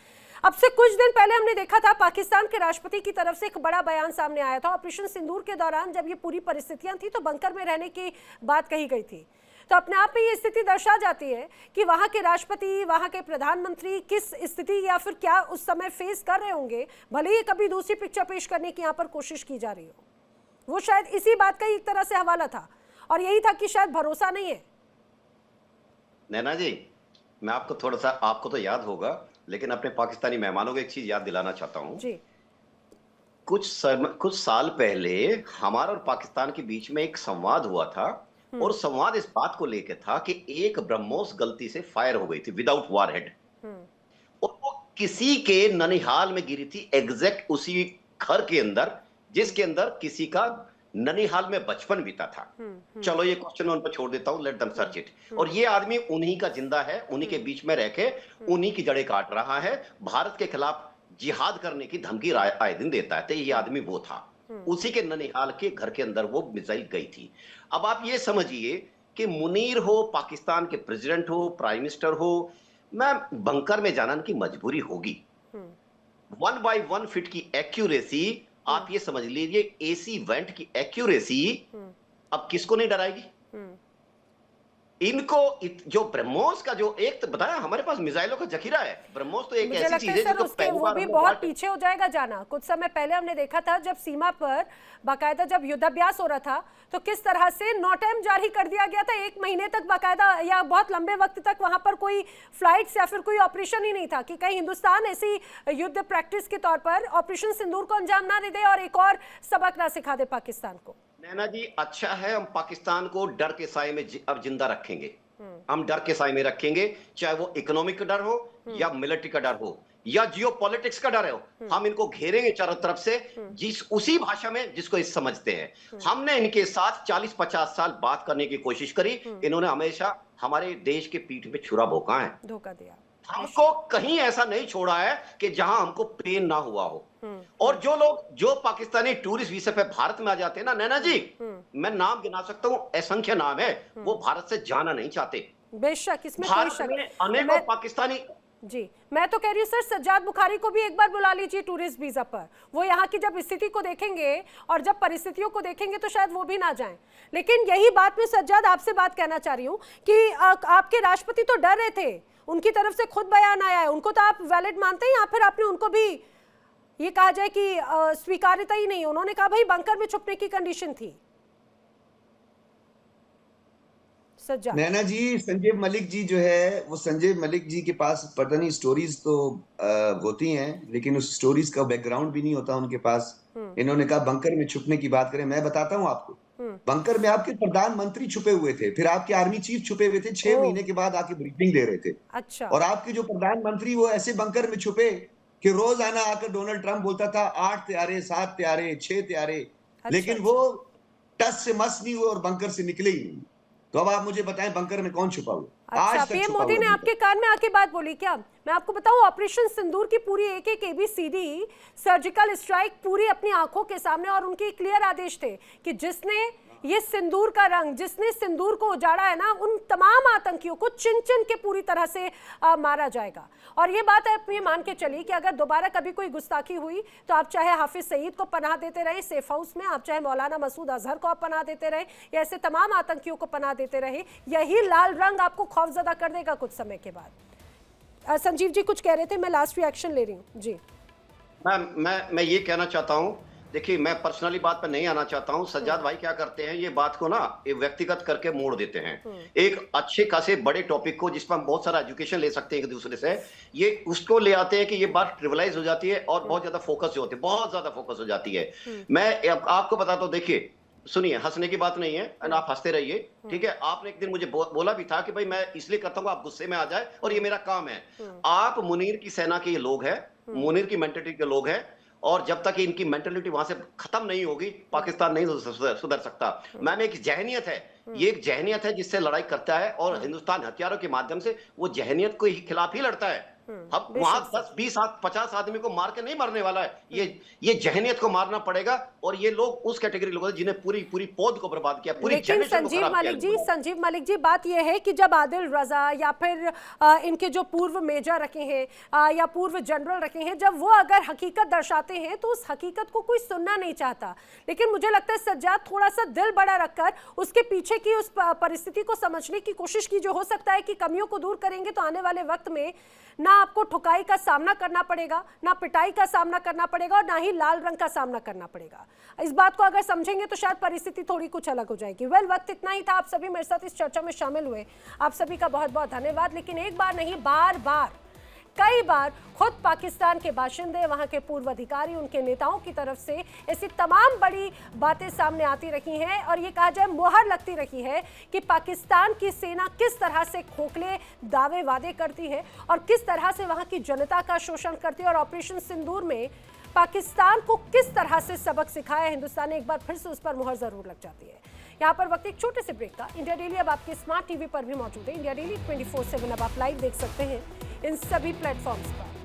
अब से कुछ दिन पहले हमने देखा था पाकिस्तान के राष्ट्रपति की तरफ से एक बड़ा बयान सामने आया था ऑपरेशन सिंदूर के दौरान, जब ये पूरी परिस्थितियां थी तो बंकर में रहने की बात कही गई थी। तो अपने आप में ये स्थिति दर्शा जाती है कि वहां के राष्ट्रपति, वहां के प्रधानमंत्री किस स्थिति या फिर क्या उस समय फेस कर रहे होंगे, भले ही कभी दूसरी पिक्चर पेश करने की यहाँ पर कोशिश की जा रही हो। वो शायद इसी बात का एक तरह से हवाला था और यही था कि शायद भरोसा नहीं है। नैना जी, मैं आपको थोड़ा सा, आपको तो याद होगा, लेकिन अपने पाकिस्तानी मेहमानों को एक चीज याद दिलाना चाहता हूं जी। कुछ साल पहले हमारा और पाकिस्तान के बीच में एक संवाद हुआ था और संवाद इस बात को लेकर था कि एक ब्रह्मोस गलती से फायर हो गई थी विदाउट वॉरहेड और वो किसी के ननिहाल में गिरी थी, एग्जैक्ट उसी घर के अंदर जिसके अंदर किसी का ननिहाल में बचपन बीता था। चलो ये क्वेश्चन उन पर छोड़ देता हूं, लेट देम सर्च इट। और ये आदमी उन्हीं का जिंदा है, उन्हीं के बीच में रह के उन्हीं की जड़ें काट रहा है, भारत के खिलाफ जिहाद करने की धमकी आए दिन देता है। तो ये आदमी वो था, उसी के ननिहाल के घर के अंदर वो मिसाइल गई थी। अब आप ये समझिए कि मुनीर हो, पाकिस्तान के प्रेसिडेंट हो, प्राइम मिनिस्टर हो, मैम बंकर में जाना की मजबूरी होगी। 1 by 1 फीट की एक्यूरेसी, आप ये समझ लीजिए एसी वेंट की एक्यूरेसी अब किसको नहीं डराएगी। इनको जो ब्रह्मोस का जो एक तो बताया हमारे पास मिसाइलों का जखीरा है। ब्रह्मोस तो एक मुझे ऐसी लगता चीज है है सर जो उसके वो भी बहुत पीछे हो जाएगा जाना। कुछ समय पहले हमने देखा था जब सीमा पर बाकायदा जब युद्धाभ्यास हो रहा था तो किस तरह से नोटैम जारी कर दिया गया था। 1 महीने तक बाकायदा या बहुत लंबे वक्त तक वहां पर कोई फ्लाइट्स या फिर कोई ऑपरेशन ही नहीं था कि कहीं हिंदुस्तान ऐसी युद्ध प्रैक्टिस के तौर पर ऑपरेशन सिंदूर को अंजाम ना दे दे और एक और सबक ना सिखा दे पाकिस्तान को। नैना जी अच्छा है, हम पाकिस्तान को डर के साए में अब जिंदा रखेंगे। हम डर के साए में रखेंगे, चाहे वो इकोनॉमिक का डर हो या मिलिट्री का डर हो या जियो पॉलिटिक्स का डर हो। हम इनको घेरेंगे चारों तरफ से उसी भाषा में जिसको इस समझते हैं। हमने इनके साथ 40-50 साल बात करने की कोशिश करी, इन्होंने हमेशा हमारे देश के पीठ पे छुरा भोंका है, धोखा दिया। हमको कहीं ऐसा नहीं छोड़ा है कि जहां हमको पेन ना हुआ हो। और जो लोग जो पाकिस्तानी टूरिस्ट वीजा पे भारत में आ जाते हैं ना नैना जी, मैं नाम गिना सकता हूँ, असंख्य नाम है, वो भारत से जाना नहीं चाहते। बेशक, इसमें कोई शक नहीं। अनेकों पाकिस्तानी जी, मैं तो कह रही हूँ सर सज्जाद बुखारी को भी एक बार बुला लीजिए टूरिस्ट वीजा पर। वो यहाँ की जब स्थिति को देखेंगे और जब परिस्थितियों को देखेंगे तो शायद वो भी ना जाएं। लेकिन यही बात मैं सज्जाद आपसे बात कहना चाह रही हूँ कि आपके राष्ट्रपति तो डर रहे थे, उनकी तरफ से खुद बयान आया है, उनको तो आप वैलिड मानते हैं या फिर आपने उनको भी ये कहा जाए कि स्वीकार्यता ही नहीं? उन्होंने कहा भाई बंकर में छुपने की कंडीशन थी। सज्जाद नैना जी, संजीव मलिक जी जो है वो संजीव मलिक जी के पास पता नहीं स्टोरीज तो होती हैं, लेकिन उस स्टोरीज का बैकग्राउंड भी नहीं होता उनके पास। इन्होंने कहा बंकर में छुपने की बात करें, मैं बताता हूं आपको। बंकर में आपके प्रधानमंत्री छुपे हुए थे, फिर आपके आर्मी चीफ छुपे हुए थे, 6 महीने के बाद आके ब्रीफिंग दे रहे थे। अच्छा। और आपके जो प्रधानमंत्री वो ऐसे बंकर में छुपे कि रोज आना आकर डोनाल्ड ट्रंप बोलता था 8 तैयारे, 7 तैयारे, 6 तैयारे, लेकिन वो टस से मस नहीं हुए और बंकर से निकले ही नहीं। तो अब आप मुझे बताएं बंकर में कौन छुपा हुआ? अच्छा, पीएम मोदी ने आपके कान में आके बात बोली क्या? मैं आपको बताऊं, ऑपरेशन सिंदूर की पूरी एक ABCD सर्जिकल स्ट्राइक पूरी अपनी आंखों के सामने, और उनके क्लियर आदेश थे कि जिसने ये सिंदूर का रंग, जिसने सिंदूर को उजाड़ा है ना, उन तमाम आतंकियों को चिन चिन के पूरी तरह से मारा जाएगा। और ये बात आप ये मान के चलिए कि अगर दोबारा कभी कोई गुस्ताखी हुई तो आप चाहे हाफिज सईद को पनाह देते रहे सेफ हाउस में, आप चाहे मौलाना मसूद अजहर को आप पनाह देते रहे, या ऐसे तमाम आतंकियों को पनाह देते रहे, यही लाल रंग आपको खौफजदा कर देगा कुछ समय के बाद। संजीव जी कुछ कह रहे थे, मैं लास्ट रिएक्शन ले रही हूँ जी। मैं ये कहना चाहता हूँ, देखिए मैं पर्सनली बात पर नहीं आना चाहता हूं। सज्जाद भाई क्या करते हैं, ये बात को ना ये व्यक्तिगत करके मोड़ देते हैं। एक अच्छे खासे बड़े टॉपिक को जिस पर हम बहुत सारा एजुकेशन ले सकते हैं एक दूसरे से, ये उसको ले आते हैं कि ये बात ट्रिवलाइज हो जाती है और बहुत ज्यादा फोकस होती है, बहुत ज्यादा फोकस हो जाती है। मैं आपको बताता हूँ, देखिए सुनिए, हंसने की बात नहीं है, आप हंसते रहिए, ठीक है। आपने एक दिन मुझे बोला भी था कि भाई मैं इसलिए करता हूँ आप गुस्से में आ जाए और ये मेरा काम है। आप मुनीर की सेना के लोग हैं, मुनीर की मेंटेलिटी के लोग हैं, और जब तक इनकी मेंटेलिटी वहां से खत्म नहीं होगी पाकिस्तान नहीं सुधर सकता। मैम एक जहनियत है, ये एक जहनियत है जिससे लड़ाई करता है, और हिंदुस्तान हथियारों के माध्यम से वो जहनियत के खिलाफ ही लड़ता है। अब वहां 10, 20, 50 आदमी को मार के नहीं मरने वाला है, ये जहनियत को मारना पड़ेगा। और ये लोग उस कैटेगरी लोग हैं जिन्हें पूरी पौध को बर्बाद किया, पूरी जनरेशन को खराब किया। संजीव मलिक जी बात यह है कि जब आदिल रजा या फिर इनके जो पूर्व मेजर रखे हैं या पूर्व जनरल रखे हैं, जब वो अगर हकीकत दर्शाते हैं तो उस हकीकत को कोई सुनना नहीं चाहता। लेकिन मुझे लगता है सज्जाद थोड़ा सा दिल बड़ा रखकर उसके पीछे की उस परिस्थिति को समझने की कोशिश की, जो हो सकता है कि कमियों को दूर करेंगे तो आने वाले वक्त में ना आपको ठुकाई का सामना करना पड़ेगा, ना पिटाई का सामना करना पड़ेगा, और ना ही लाल रंग का सामना करना पड़ेगा। इस बात को अगर समझेंगे तो शायद परिस्थिति थोड़ी कुछ अलग हो जाएगी। वेल, वक्त इतना ही था। आप सभी मेरे साथ इस चर्चा में शामिल हुए, आप सभी का बहुत बहुत धन्यवाद। लेकिन एक बार नहीं, बार बार कई बार खुद पाकिस्तान के बाशिंदे, वहां के पूर्व अधिकारी, उनके नेताओं की तरफ से ऐसी तमाम बड़ी बातें सामने आती रही हैं, और ये कहा जाए मुहर लगती रही है कि पाकिस्तान की सेना किस तरह से खोखले दावे वादे करती है और किस तरह से वहां की जनता का शोषण करती है, और ऑपरेशन सिंदूर में पाकिस्तान को किस तरह से सबक सिखाया हिंदुस्तान ने, एक बार फिर से उस पर मुहर जरूर लग जाती है। यहाँ पर वक्त एक छोटे से ब्रेक का। इंडिया डेली अब आपके स्मार्ट टीवी पर भी मौजूद है। इंडिया डेली 24/7 अब आप लाइव देख सकते हैं इन सभी प्लेटफॉर्म्स पर।